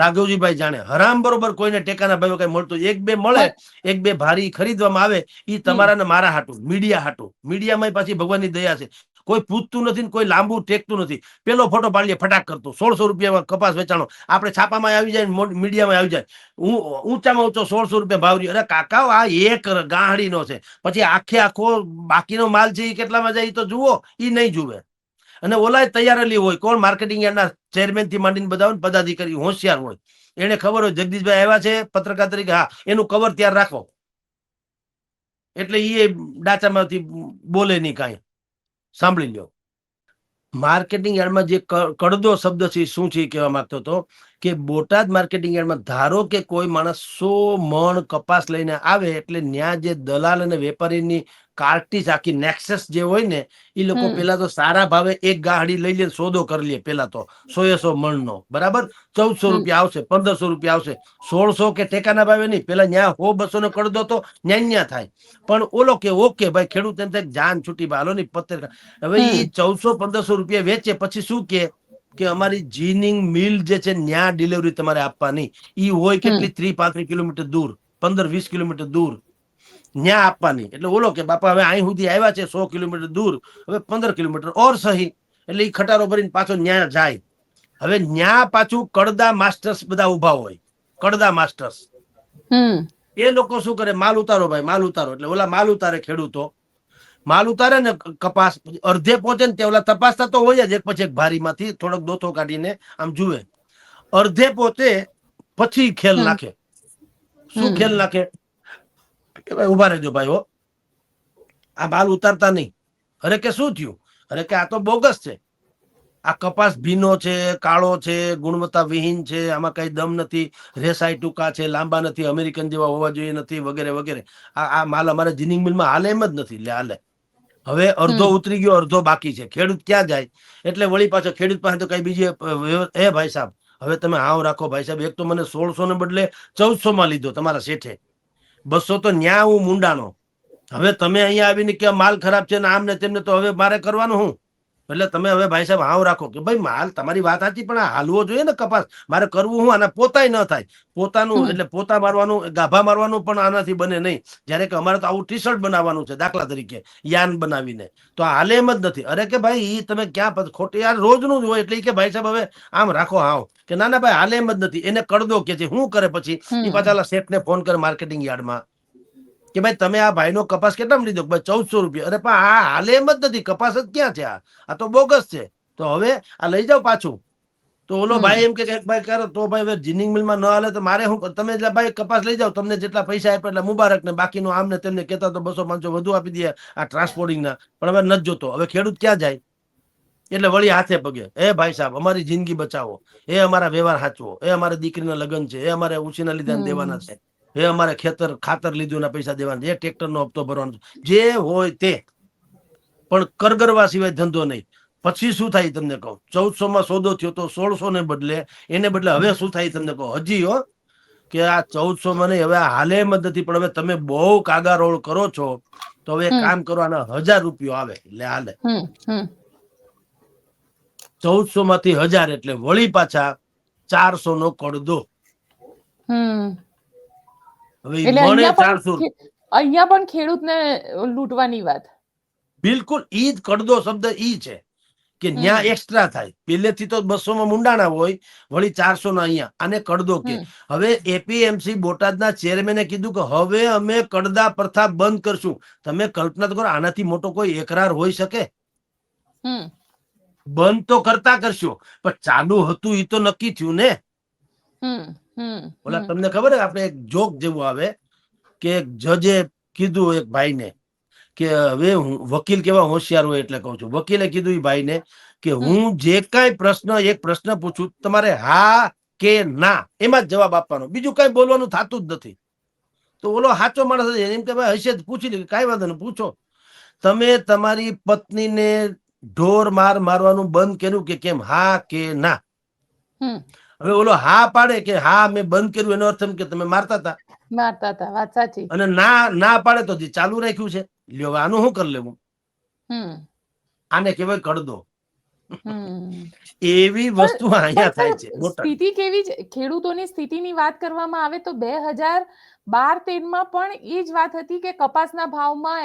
રાઘવજીભાઈ જાણે હરામ બરોબર કોઈને ટેકાના ભાવ કઈ મળતું, 1-2 મળે, 1-2 ભારી ખરીદવામાં આવે. ઈ તમારા ને મારા હાટું, મીડિયા હાટું. મીડિયામાં પાછી ભગવાનની દયા છે, કોઈ પૂછતું નથી, કોઈ લાંબુ ટેકતું નથી. પેલો ફોટો પાડીએ ફટાક કરતો, 1600 રૂપિયામાં કપાસ વેચાણો. આપણે છાપામાં આવી જાય, મીડિયામાં આવી જાય, ઊંચામાં ઊંચો 1600 રૂપિયા ભાવ રહ્યો. અરે કાકા, આ એક ગાહડીનો છે. પછી આખો બાકીનો માલ છે એ કેટલામાં જાય તો જુઓ, એ નહીં જુએ. અને ઓલા તૈયારેલી હોય, કોણ? માર્કેટિંગ યાર્ડના ચેરમેન થી માંડીને બધા પદાધિકારી હોશિયાર હોય. એને ખબર હોય જગદીશભાઈ આવ્યા છે પત્રકાર તરીકે, હા એનું કવર તૈયાર રાખો, એટલે એ ડાચામાંથી બોલે નહીં કાંઈ. સાંભળી લ્યો, માર્કેટિંગ યાર્ડમાં જે કડદો શબ્દ છે શું છે કહેવા માંગતો હતો કે બોટાદ માર્કેટિંગ યાર્ડમાં ધારો કે કોઈ માણસ 100 મણ કપાસ લઈને આવે, એટલે ન્યા જે દલાલ અને વેપારીની કાર્ટિસ આખી નેક્સસ જે હોય ને, એ લોકો પેલા તો સારા ભાવે એક ગાડી લઈ લે, સોદો કરી લે. પેલા તો 100 મણનો બરાબર 1400 રૂપિયા આવશે, 1500 રૂપિયા આવશે, 1600 કે ટેકાના ભાવે નહીં. પેલા ન્યા 100-200 નો કડદો તો ન્યા થાય. પણ ઓલો કે ઓકે ભાઈ, ખેડૂત એમ થાય જાન છૂટી ભાલો ની પત્તર. હવે એ 1400-1500 રૂપિયા વેચે, પછી શું કે અમારી જીનિંગ મિલ જે છે ન્યા ડિલિવરી તમારે આપવાની. ઈ હોય કેટલી 30-35 કિલોમીટર દૂર, 15-20 કિલોમીટર દૂર ન્યા આપવાની. એટલે ઓલો કે બાપા હવે અહીં સુધી આવ્યા છે 100 કિલોમીટર દૂર, હવે 15 કિલોમીટર ઓર સહી. એટલે એ ખટારો ભરીને પાછો ન્યા જાય. હવે ન્યા પાછું કડદા માસ્ટર્સ બધા ઉભા હોય, કડદા માસ્ટર્સ. એ લોકો શું કરે, માલ ઉતારો ભાઈ, માલ ઉતારો. એટલે ઓલા માલ ઉતારે ખેડૂતો. માલ ઉતારે ને કપાસ અડધે પહોંચે ને તે ઓલા તપાસતા તો હોય જ એક પછી એક ભારીમાંથી થોડોક દોથો કાઢીને આમ જુએ. અડધે પહોંચે પછી ખેલ હમ નાખે. શું હમ ખેલ નાખે કે ભાઈ ઉભા રહેજો ભાઈ હો, આ માલ ઉતારતા નહીં. અરે કે શું થયું? અરે કે આ તો બોગસ છે, આ કપાસ ભીનો છે, કાળો છે, ગુણવત્તા વિહીન છે, આમાં કઈ દમ નથી, રેસાઈ ટૂંકા છે, લાંબા નથી, અમેરિકન જેવા હોવા જોઈએ નથી, વગેરે વગેરે. આ માલ અમારે જીનિંગ મિલમાં હાલે એમ જ નથી. એટલે હાલે હવે અડધો હમ ઉતરી ગયો, અડધો બાકી છે. ખેડૂત ક્યાં જાય? એટલે વળી પાછો ખેડૂત પાસે તો કઈ બીજી એ ભાઈ સાહેબ હવે તમે હાવ રાખો ભાઈ સાહેબ, એક તો મને 1600 ને બદલે 1400 માં લીધો તમારા શેઠે, 200 તો ન્યા હું મુંડાનો. હવે તમે અહીંયા આવીને કે માલ ખરાબ છે ને આમ ને તેમને, તો હવે મારે કરવાનું હું? એટલે તમે હવે ભાઈ સાહેબ હાવ રાખો કે ભાઈ માલ તમારી વાત સાચી, પણ આ હાલવો જોઈએ ને કપાસ. મારે કરવું હું? આના પોતાય ન થાય. પોતાનું એટલે પોતા મારવાનું, ગાભા મારવાનું પણ આનાથી બને નહીં. જ્યારે કે અમારે તો આવું ટી શર્ટ બનાવવાનું છે દાખલા તરીકે, યાન બનાવીને, તો આ હાલે એમ જ નથી. અરે કે ભાઈ ઈ તમે ક્યાં ખોટી યાર રોજનું જ હોય. એટલે કે ભાઈ સાહેબ હવે આમ રાખો હાવ કે ના ના ભાઈ હાલે એમ જ નથી. એને કડદો કે છે. શું કરે પછી? એ પાછા શેઠને ફોન કરે માર્કેટિંગ યાર્ડમાં કે ભાઈ તમે આ ભાઈનો કપાસ કેટલામાં લીધો? ભાઈ 1400 રૂપિયા. અરે પણ આ હાલે એમ જ નથી, કપાસ જ ક્યાં છે? આ તો બોગસ છે. તો હવે આ લઈ જાઓ પાછું. તો ઓલો ભાઈ એમ કે ભાઈ કરો તો ભાઈ હવે જીનિંગ મિલમાં ન હાલે તો મારે શું? તમે એટલે ભાઈ કપાસ લઈ જાઓ, તમને જેટલા પૈસા આપ્યા એટલે મુબારક, ને બાકીનું આમને તેમને કહેતા તો 200-500 વધુ આપી દે આ ટ્રાન્સપોર્ટિંગના. પણ હવે નથી જોતો. હવે ખેડૂત ક્યાં જાય? એટલે વળી હાથે પગે, એ ભાઈ સાહેબ અમારી જિંદગી બચાવો, એ અમારા વ્યવહાર સાચવો, એ અમારા દીકરીના લગ્ન છે, એ અમારે ઉછીના લીધા દેવાના છે, એ અમારે ખાતર લીધું પૈસા દેવાના, એ ટ્રેક્ટરનો હપ્તો ભરવાનો, જે હોય તે, પણ કરગરવા સિવાય ધંધો નહીં. પછી શું થાય તમને કહું, 1400 માં સોદો થયો તો 1600 ને બદલે એને બદલે હવે શું થાય તમને કહું, હજી હો કે આ 1400 માં નહીં, હવે હાલે એમ જ નથી. પણ હવે તમે બહુ કાગા રોળ કરો છો તો હવે કામ કરવાના 1000 રૂપિયા આવે એટલે હાલે. 1400 માંથી 1000 એટલે વળી પાછા 400 નો કડદો. હવે મળે 400. અહીંયા પણ ખેડૂતને લૂંટવાની વાત. બિલકુલ ઈ જ કડદો શબ્દ ઈ છે કે ન્યા એક્સ્ટ્રા થાય. પહેલેથી તો 200 માં મુંડાણા હોય, વળી 400 ના અહીંયા, આને કડદો કે. હવે એપીએમસી બોટાદના ચેરમેને કીધું કે હવે અમે કડદા પ્રથા બંધ કરશું. તમે કલ્પના તો કરો, આનાથી મોટો કોઈ એકરાર હોઈ શકે? બંધ તો કરતા કરશો, પણ ચાલુ હતું એ તો નક્કી થયું ને. ઓલા તમને ખબર આપણે એક જોક જેવું આવે કે જજે કીધું એક ભાઈને કે હવે વકીલ કેવા હોશિયાર હોય એટલે કહું છું, વકીલે કીધું એ ભાઈને કે હું જે કઈ એક પ્રશ્ન પૂછું તમારે હા કે ના એમાં જ જવાબ આપવાનો, બીજું કઈ બોલવાનું થતું જ નથી. તો ઓલો સાચો માણસ એમ કે ભાઈ હશે પૂછી લે, કઈ વાંધો નહીં પૂછો. તમે તમારી પત્નીને ઢોર મારવાનું બંધ કર્યું કે કેમ? હા કે ના? હવે ઓલો હા પાડે કે હા મેં બંધ કર્યું, એનો અર્થ એમ કે તમે મારતા હતા. વાત સાચી. અને ના પાડે તો જે ચાલુ રાખ્યું છે. લ્યો આનું શું કરી લેવું? આને કહેવાય કડદો. એવી વસ્તુ અહીંયા થાય છે. સ્થિતિ કેવી છે ખેડૂતોની સ્થિતિની વાત કરવામાં આવે તો 2012-13 પણ એ જ વાત હતી કે કપાસના ભાવમાં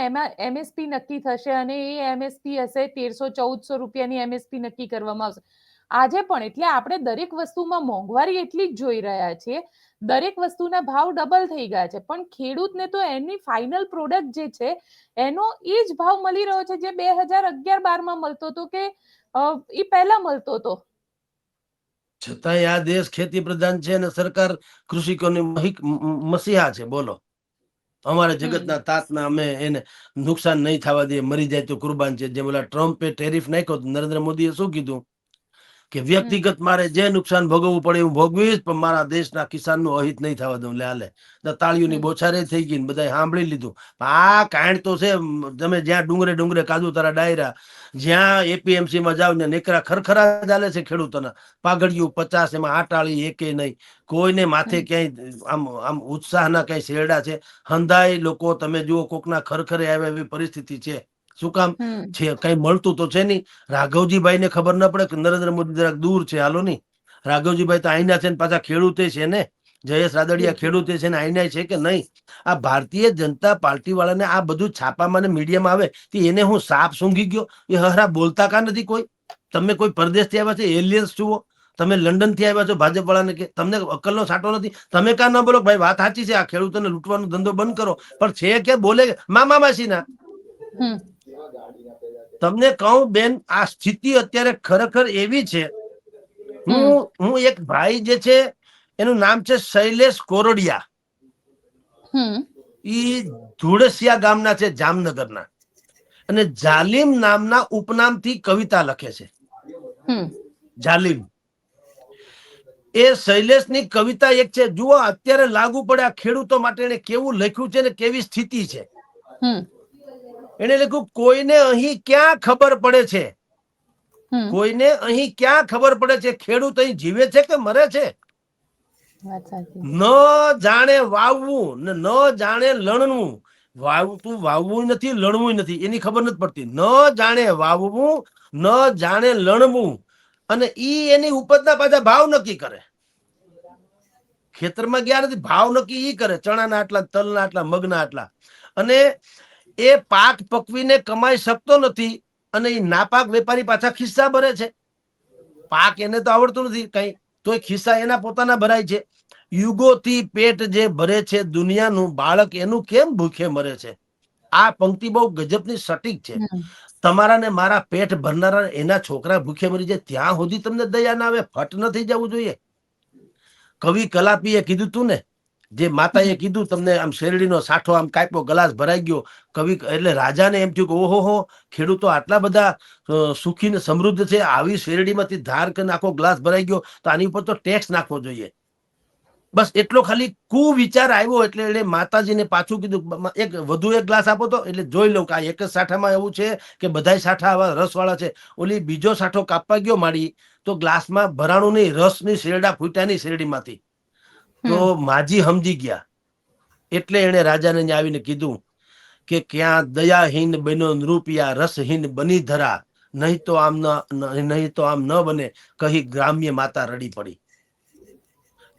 એમએસપી નક્કી થશે અને એ એમએસપી હશે 1300-1400 રૂપિયાની એમએસપી નક્કી કરવામાં આવશે. આજે પણ એટલે આપણે દરેક વસ્તુમાં મોંઘવારી એટલી જ જોઈ રહ્યા છીએ, દરેક વસ્તુના ભાવ ડબલ થઈ ગયા છે, પણ ખેડૂતને તો એની ફાઇનલ પ્રોડક્ટ જે છે એનો એ જ ભાવ મળી રહ્યો છે જે 2011-12 માં મળતો હતો કે એ પહેલા મળતો હતો. છતાંય આ દેશ ખેતી પ્રધાન છે અને સરકાર કૃષિકોની મસીહા છે. બોલો, અમારે જગતના તાતના અમે એને નુકસાન નહીં થવા દઈએ, મરી જાય તો કુરબાન છે. જેમ ઓલા ટ્રમ્પે ટેરિફ નાખ્યો, નરેન્દ્ર મોદીએ શું કીધું કે વ્યક્તિગત મારે જે નુકસાન ભોગવવું પડે એવું ભોગવીશ, પણ મારા દેશના કિસાનનું અહિત નહીં થવા દઉં. હાલે તાળીઓની બોછારે થઈ ગઈ, બધા સાંભળી લીધું. આ કાંડ તો છે. તમે જ્યાં ડુંગરે કાજુ તારા ડાયરા, જ્યાં એપીએમસી માં જાવ ને નીકળા ખરખરા ચાલે છે ખેડૂતોના. પાઘડિયું 50, એમાં આટાળી એકે નહીં. કોઈને માથે ક્યાંય આમ ઉત્સાહના કઈ શેરડા છે? હંધાય લોકો તમે જુઓ કોકના ખરખરે આવે એવી પરિસ્થિતિ છે. શું કામ છે? કઈ મળતું તો છે નહીં. રાઘવજીભાઈ ને ખબર ન પડે કે નરેન્દ્ર મોદી જરાક દૂર છે. હાલો નહીં, રાઘવજીભાઈ તો આઈના છે ને પાછા ખેડૂતે છે ને. જયેશ રાદડિયા ખેડૂતે છે ને આઈના છે કે નહીં? આ ભારતીય જનતા પાર્ટી વાળાને આ બધું છાપામાં ને મીડિયામાં આવે તો એને હું સાપ સૂંઘી ગયો? એ હરા બોલતા કા નથી કોઈ? તમે કોઈ પરદેશથી આવ્યા છે? એલિયન્સ જુઓ. તમે લંડન થી આવ્યા છો ભાજપ વાળાને કે તમને અક્કલનો છાંટો નથી? તમે કા ન બોલો ભાઈ વાત સાચી છે, આ ખેડૂતોને લૂંટવાનો ધંધો બંધ કરો, પણ છે કે બોલે મામા માસીના તમને કહું બેન, આ સ્થિતિ અત્યારે ખરેખર એવી છે. હું એક ભાઈ જે છે એનું નામ છે શૈલેષ કોરડિયા. ઈ ધુળસિયા ગામના છે, જામનગરના, અને જાલિમ નામના ઉપનામથી કવિતા લખે છે. જાલિમ એ શૈલેષની કવિતા એક છે. જુઓ અત્યારે લાગુ પડે આ ખેડૂતો માટે એને કેવું લખ્યું છે ને કેવી સ્થિતિ છે. એને લખ્યું, કોઈને અહીં ક્યાં ખબર પડે છે, કોઈને અહીં ક્યાં ખબર પડે છે, ખેડૂત અહીં જીવે છે કે મરે છે. ન જાણે વાવવું ને ન જાણે લણવું. વાવતું વાવવું નથી, લણવું નથી, એની ખબર નથી પડતી. ન જાણે વાવવું, ન જાણે લણવું, અને ઈ એની ઉપજના પાછા ભાવ નક્કી કરે. ખેતરમાં ગયા નથી, ભાવ નક્કી ઈ કરે, ચણાના આટલા, તલના આટલા, મગના આટલા. અને એ પાક પકવીને કમાઈ શકતો નથી, અને એ નાપાક વેપારી પાછા ખિસ્સા ભરે છે. પાક એને તો આવડતું નથી કઈ, તોય ખિસ્સા એના પોતાના ભરાય છે. યુગોથી પેટ જે ભરે છે દુનિયાનું, બાળક એનું કેમ ભૂખે મરે છે. આ પંક્તિ બહુ ગજબની સટીક છે. તમારા ને મારા પેટ ભરનારા એના છોકરા ભૂખે મરી જાય ત્યાં સુધી તમને દયા ના આવે? ફટ ન થઈ જવું જોઈએ. કવિ કલાપીએ કીધું તું ને, જે માતાએ કીધું, તમને આમ શેરડીનો સાઠો આમ કાપ્યો, ગ્લાસ ભરાઈ ગયો. કવિ એટલે રાજાને એમ થયું કે ઓહો, ખેડૂતો આટલા બધા સુખી ને સમૃદ્ધ છે, આવી શેરડીમાંથી ધાર કરીને આખો ગ્લાસ ભરાઈ ગયો, તો આની ઉપર તો ટેક્સ નાખવો જોઈએ. બસ એટલો ખાલી કુવિચાર આવ્યો. એટલે એને માતાજીને પાછું કીધું, એક વધુ એક ગ્લાસ આપો તો, એટલે જોઈ લઉં કે આ એક જ સાઠામાં એવું છે કે બધાય સાઠા આવા રસવાળા છે. ઓલી બીજો સાઠો કાપવા ગયો માડી, તો ગ્લાસમાં ભરાણું નહીં, રસની શેરડા ફૂટ્યાની શેરડીમાંથી. તો માજી સમજી ગયા. એટલે એને રાજાને આવીને કીધું કે ક્યાં દયાહીન બન્યો નૃપિયા, રસહીન બની ધરા, નહીં તો આમ ન બને, કહી ગ્રામ્ય માતા રડી પડી.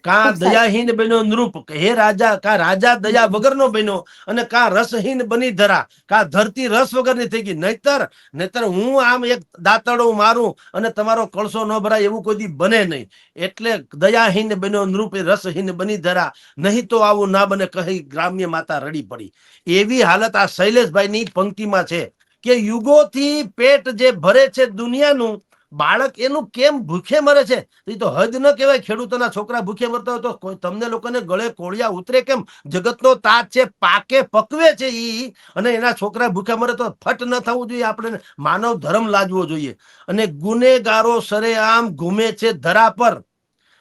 કા દયાહીન બન્યો નૃપ, હે રાજા, કા રાજા દયા વગરનો બન્યો, અને કા રસહીન બની ધરા, કા ધરતી રસ વગરની થઈ ગઈ. નહીતર હું આમ એક દાંતડો મારું અને તમારો કળસો ન ભરાય એવું કોઈ દી બને નહીં. એટલે દયાહીન બન્યો નૃપ, રસહીન બની ધરા, નહીં તો આવું ના બને, કહી ગ્રામ્ય માતા રડી પડી. એવી હાલત આ શૈલેષભાઈની પંક્તિમાં છે કે યુગોથી પેટ જે ભરે છે દુનિયાનું, બાળક એનું કેમ ભૂખે મરે છે. એ તો હદ ન કહેવાય. ખેડૂતોના છોકરા ભૂખે મરતા હોય તો તમને લોકોને ગળે કોળિયા ઉતરે કેમ? જગતનો તાજ છે, પાકે પકવે છે ઈ, અને એના છોકરા ભૂખે મરે તો ફટ ન થવું જોઈએ. આપણે માનવ ધર્મ લાજવો જોઈએ. અને ગુનેગારો સરેઆમ ઘૂમે છે ધરા પર,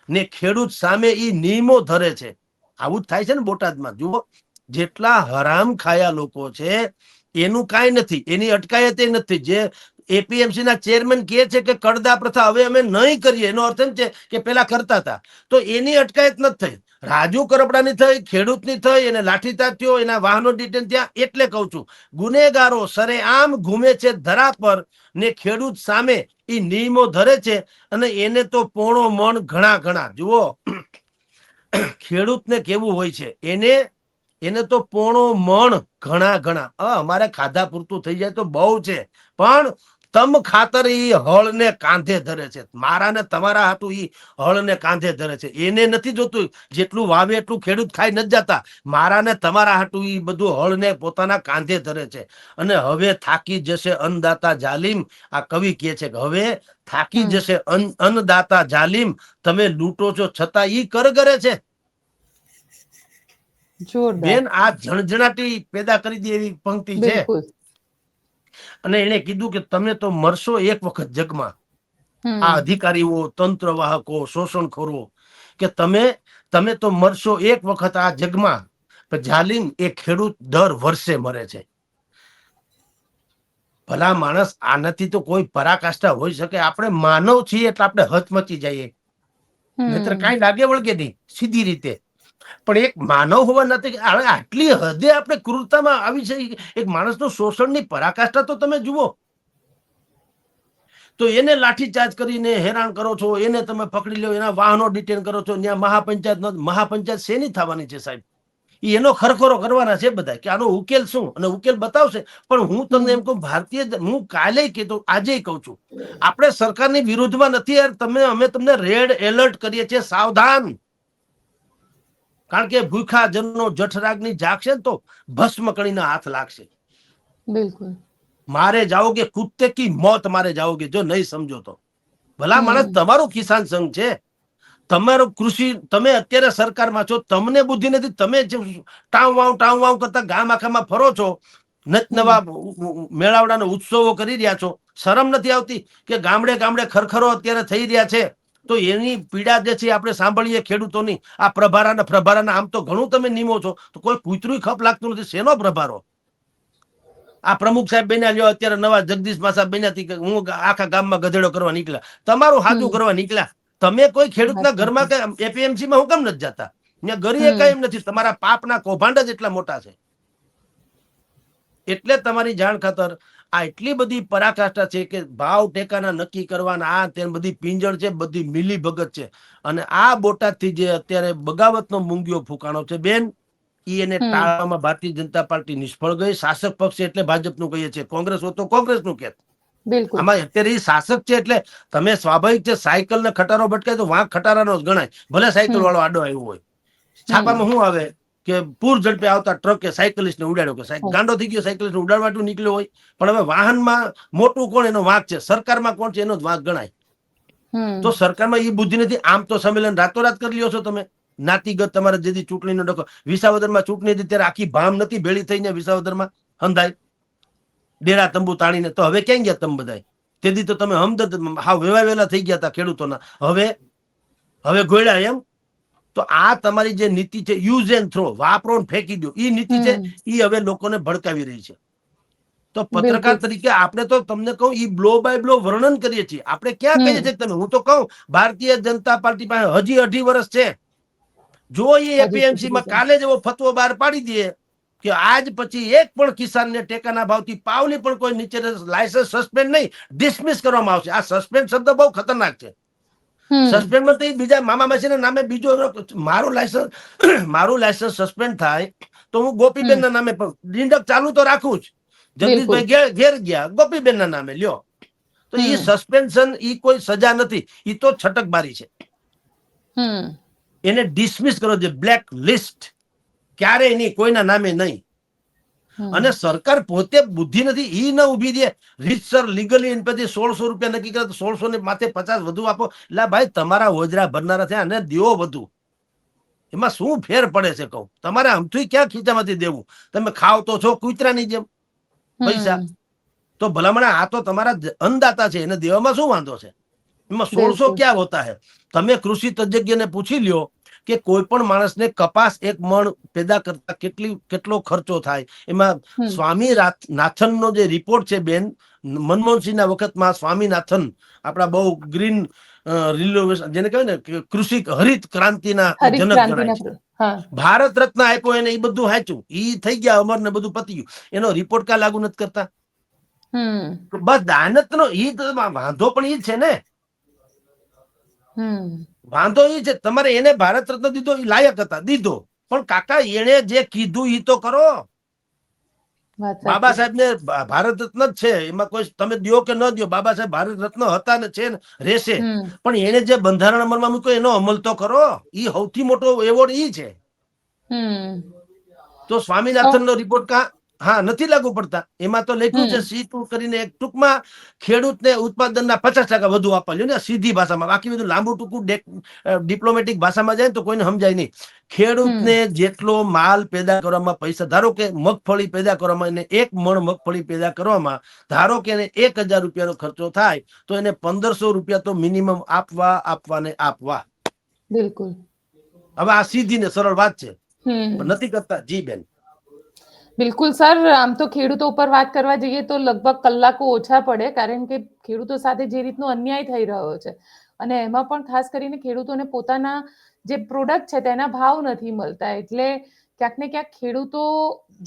ને ખેડૂત સામે ઈ નિયમો ધરે છે. આવું જ થાય છે ને બોટાદમાં. જુઓ, જેટલા હરામ ખાયા લોકો છે એનું કાંઈ નથી, એની અટકાયત નથી. જે એપીએમસી ના ચેરમેન કહે છે કે કડદા પ્રથા હવે અમે નહીં કરીએ, એનો અર્થ એમ છે કે પેલા કરતા હતા, તો એની અટકાયત નથી થઈ. રાજુ કરપડાની થઈ, ખેડૂતની થઈ, એને લાઠીચાર્જ થયો, એના વાહનો ડિટેન થયા. એટલે કહું છું, ગુનેગારો સરેઆમ ઘૂમે છે ધરા પર, ને ખેડૂત સામે એ નિયમો ધરે છે, અને એને તો પોણો મણ ઘણા. જુઓ, ખેડૂતને કેવું હોય છે, એને તો પોણો મણ ઘણા. અમારે ખાધા પૂરતું થઈ જાય તો બહુ છે, પણ તમ ખાતર ઈ હળને કાંધે ધરે છે. મારા ને તમારા હાટું ઈ હળને કાંધે ધરે છે. એને નથી જોતું જેટલું વાવે એટલું ખેડૂત ખાઈ નથી જતા. મારા ને તમારા હાટું ઈ બધું હળને પોતાના કાંધે ધરે છે. અને હવે થાકી જશે અન્નદાતા જાલિમ. આ કવિ કહે છે કે હવે થાકી જશે અન્નદાતા જાલિમ, તમે લૂંટો છો છતાં ઈ કરગરે છે. બેન, આ ઝણઝણાટી પેદા કરી દે એવી પંક્તિ છે. અને એને કીધું કે તમે તો મરશો એક વખત જગમાં. આ અધિકારીઓ, તંત્રવાહકો, શોષણખોરો, કે તમે તો મરશો એક વખત આ જગમાં. જાલિમ એ ખેડૂત દર વર્ષે મરે છે. ભલા માણસ, આનાથી તો કોઈ પરાકાષ્ઠા હોઈ શકે? આપણે માનવ છીએ એટલે આપણે હચમચી જઈએ, નહીતર કાંઈ લાગે વળગે નહીં સીધી રીતે. પણ એક માનવ હોવા નાતે આટલી હદે આપણે ક્રૂરતામાં આવી છે. એક માણસનું શોષણની પરાકાષ્ઠા તો તમે જુઓ. તો એને લાઠીચાર્જ કરીને હેરાન કરો છો, એને તમે પકડી લો, એના વાહનો ડિટેન કરો છો. ત્યાં મહાપંચાયત શેની થવાની છે સાહેબ? એનો ખરખરો કરવાના છે બધા કે આનો ઉકેલ શું, અને ઉકેલ બતાવશે. પણ હું તમને એમ કહું, હું કાલે કહેતો, આજે કહું છું, આપણે સરકારની વિરુદ્ધમાં નથી યાર. અમે તમને રેડ એલર્ટ કરીએ છીએ, સાવધાન. કારણ કે ભૂખા જનનો જઠરાગ્નિ જાગશે તો ભસ્મ કણીના હાથ લાગશે. બિલકુલ. મારે જાઓગે કુત્તે કી મોત મારે જાઓગે જો નહીં સમજો તો. ભલા માણસ, તમારું કિસાન સંઘ છે, તમારું કૃષિ, તમે અત્યારે સરકારમાં છો, તમને બુદ્ધિ નથી, તમે ટાવ વાવ કરતા ગામ આખામાં ફરો છો, નવા મેળાવડાના ઉત્સવો કરી રહ્યા છો. શરમ નથી આવતી કે ગામડે ગામડે ખરખરો અત્યારે થઈ રહ્યા છે, તો એની પીડા જે છે આપણે સાંભળીએ ખેડૂતોની. આ પ્રભારાના આમ તો ઘણું તમે નીમો છો, તો કોઈ કૂતરું ખપ લાગતું નથી. શેનો પ્રભારો? આ પ્રમુખ સાહેબ બન્યા લ્યો, અત્યારે નવા જગદીશ સાહેબ બન્યા કે હું આખા ગામમાં ગધેડો કરવા નીકળ્યા. તમારું હાજુ કરવા નીકળ્યા. તમે કોઈ ખેડૂતના ઘરમાં કે એપીએમસી માં હું કેમ નથી જતા? ત્યાં ગરીએ કઈ એમ નથી. તમારા પાપના કૌભાંડ જ એટલા મોટા છે. એટલે તમારી જાણ ખાતર આ એટલી બધી પરાકાષ્ઠા છે કે ભાવ ટેકાના નક્કી કરવાના આ તે બધી પિંજણ છે, બધી મિલી ભગત છે. અને આ બોટાદથી જે અત્યારે બગાવતનો મૂંગીઓ ફૂંકાણો છે બેન, એને ટાળવામાં ભારતીય જનતા પાર્ટી નિષ્ફળ ગઈ. શાસક પક્ષ એટલે ભાજપનું કહીએ છીએ, કોંગ્રેસ હોય તો કોંગ્રેસનું કહેત. આમાં અત્યારે એ શાસક છે એટલે તમે સ્વાભાવિક છે, સાયકલ ને ખટારો ભટકાય તો વાંક ખટારાનો જ ગણાય, ભલે સાયકલ વાળો આડો આવ્યો હોય. છાપામાં શું આવે કે પૂર ઝડપે આવતા ટ્રકે સાયકલિસ્ટ ને ઉડાડ્યો, કે ગાંડો થઈ ગયો, સાયકલિસ્ટ ઉડાડવા નીકળ્યો હોય. પણ હવે વાહનમાં મોટું કોણ એનો વાંક છે, સરકારમાં કોણ છે એનો જ વાંક ગણાય. તો સરકારમાં એ બુદ્ધિ નથી. આમ તો સંમેલન રાતોરાત કરી લ્યો છો તમે. નાતીગત તમારે જેથી ચૂંટણીનો ડખો, વિસાવદરમાં ચૂંટણી હતી ત્યારે આખી ભામ નથી ભેળી થઈને વિસાવદરમાં હંધાય ડેરા તંબુ તાણીને. તો હવે ક્યાં ગયા તમે બધા? તેથી તો તમે હમદર્દ હાવ વેલા થઈ ગયા હતા ખેડૂતોના. હવે ગોળ્યા એમ. તો આ તમારી જે નીતિ છે, યુઝ એન્ડ થ્રો, વાપરો ફેંકી દો, એ નીતિ છે, એ હવે લોકોને ભડકાવી રહી છે. તો પત્રકાર તરીકે આપણે તો તમને કહું, એ બ્લો બાય બ્લો વર્ણન કરીએ છીએ. આપણે ક્યાં કહીએ છીએ તમે? હું તો કહું, ભારતીય જનતા પાર્ટી પાસે હજી 2.5 વર્ષ છે. જો એ એપીએમસી માં કાલે જ એવો ફતવો બહાર પાડી દે કે આજ પછી એક પણ કિસાનને ટેકાના ભાવથી પાવલી પણ કોઈ નીચે લાયસન્સ સસ્પેન્ડ નહીં, ડિસમિસ કરવામાં આવશે. આ સસ્પેન્ડ શબ્દ બહુ ખતરનાક છે. સસ્પેન્ડમાં તો બીજા મામા માસીના નામે બીજો મારું લાયસન્સ સસ્પેન્ડ થાય તો હું ગોપીબેન ના નામે નિંદક ચાલુ તો રાખું જ. જગદીશભાઈ ઘેર ગયા, ગોપીબેન ના નામે લ્યો. તો એ સસ્પેન્શન એ કોઈ સજા નથી, એ તો છટકબારી છે. એને ડિસમિસ કરો, જે બ્લેક લિસ્ટ, ક્યારેય નહીં, કોઈના નામે નહીં. અને સરકાર પોતે બુદ્ધિ નથી, ઈ ન ઉભી દે. રીતસર લીગલી એની પછી 1600 રૂપિયા નક્કી કરે તો 1600 ને માથે 50 વધુ આપો. એટલે ભાઈ તમારા હોજરા ભરનારા છે, અને દેવો વધુ. એમાં શું ફેર પડે છે કહું? તમારે આમથી ક્યાં ખીચામાંથી દેવું? તમે ખાવ તો છો કૂતરાની જેમ પૈસા. તો ભલામણ આ તો તમારા અન્નદાતા છે, એને દેવામાં શું વાંધો છે? એમાં 1600 ક્યાં હોતા હે? તમે કૃષિ તજજ્ઞને પૂછી લ્યો કે કોઈ પણ માણસને કપાસ 1 મણ પેદા કરતા કેટલો ખર્ચો થાય. એમાં સ્વામીનાથનનો જે રિપોર્ટ છે બેન, મનમોહનસિંહના વખતમાં સ્વામીનાથન, આપણા બહુ ગ્રીન રિનોવેશન જેને કહેવાય ને, કૃષિ હરિત ક્રાંતિના જનક ગણાય છે. ભારત રત્ન આપ્યો એને, એ બધું સાચું, ઈ થઈ ગયા અમર ને બધું પતી ગયું. એનો રિપોર્ટ કા લાગુ નથી કરતા? બસ દાનત નો ઈ વાંધો પણ ઈ છે ને. વાંધો એ છે, તમારે એને ભારત રત્ન દીધો, એ લાયક હતા, દીધો. પણ કાકા એને જે કીધું ઈ તો કરો. બાબા સાહેબ ને ભારત રત્ન જ છે, એમાં કોઈ તમે દો કે ન દો, બાબા સાહેબ ભારત રત્ન હતા ને છે ને રહેશે. પણ એને જે બંધારણ અમલમાં મૂક્યો એનો અમલ તો કરો. ઈ સૌથી મોટો એવોર્ડ ઈ છે. તો સ્વામીનાથન નો રિપોર્ટ નથી લાગુ પડતા. એમાં તો લખ્યું છે C2 કરીને, એક ટૂંકમાં ખેડૂતને ઉત્પાદનના 50% વધુ આપવા લ્યો ને, સીધી ભાષામાં. બાકી બધું લાંબુ ટૂંકું ડિપ્લોમેટિક ભાષામાં જાય તો કોઈને સમજાય નહીં. ખેડૂતને જેટલો માલ પેદા કરવામાં પૈસા, ધારો કે મગફળી પેદા કરવામાં, એને 1 મણ મગફળી પેદા કરવામાં ધારો કે એને 1000 રૂપિયાનો ખર્ચો થાય, તો એને 1500 રૂપિયા તો મિનિમમ આપવા. બિલકુલ. હવે આ સીધી ને સરળ વાત છે, પણ નથી કરતા. જી બેન. બિલકુલ સર, આમ તો ખેડૂતો ઉપર વાત કરવા જઈએ તો લગભગ કલાકો ઓછા પડે, કારણ કે ખેડૂતો સાથે જે રીતનો અન્યાય થઈ રહ્યો છે, અને એમાં પણ ખાસ કરીને ખેડૂતોને પોતાના જે પ્રોડક્ટ છે તેના ભાવ નથી મળતા. એટલે ક્યાંક ને ક્યાંક ખેડૂતો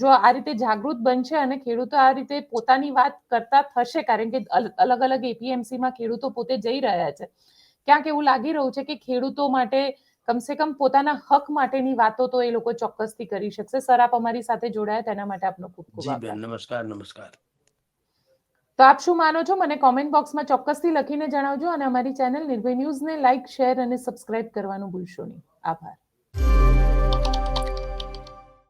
જો આ રીતે જાગૃત બનશે અને ખેડૂતો આ રીતે પોતાની વાત કરતા થશે, કારણ કે અલગ અલગ એપીએમસીમાં ખેડૂતો પોતે જઈ રહ્યા છે, ક્યાંક એવું લાગી રહ્યું છે કે ખેડૂતો માટે કમસે કમ પોતાના હક માટેની વાતો તો એ લોકો ચોક્કસથી કરી શકશે. સર, આપ અમારી સાથે જોડાયા તેના માટે આપનો ખૂબ ખૂબ આભાર. નમસ્કાર. તો આપ શું માનો છો મને કોમેન્ટ બોક્સમાં ચોક્કસથી લખીને જણાવજો, અને અમારી ચેનલ નિર્ભય ન્યૂઝને લાઇક, શેર અને સબસ્ક્રાઇબ કરવાનું ભૂલશો નહીં. આભાર.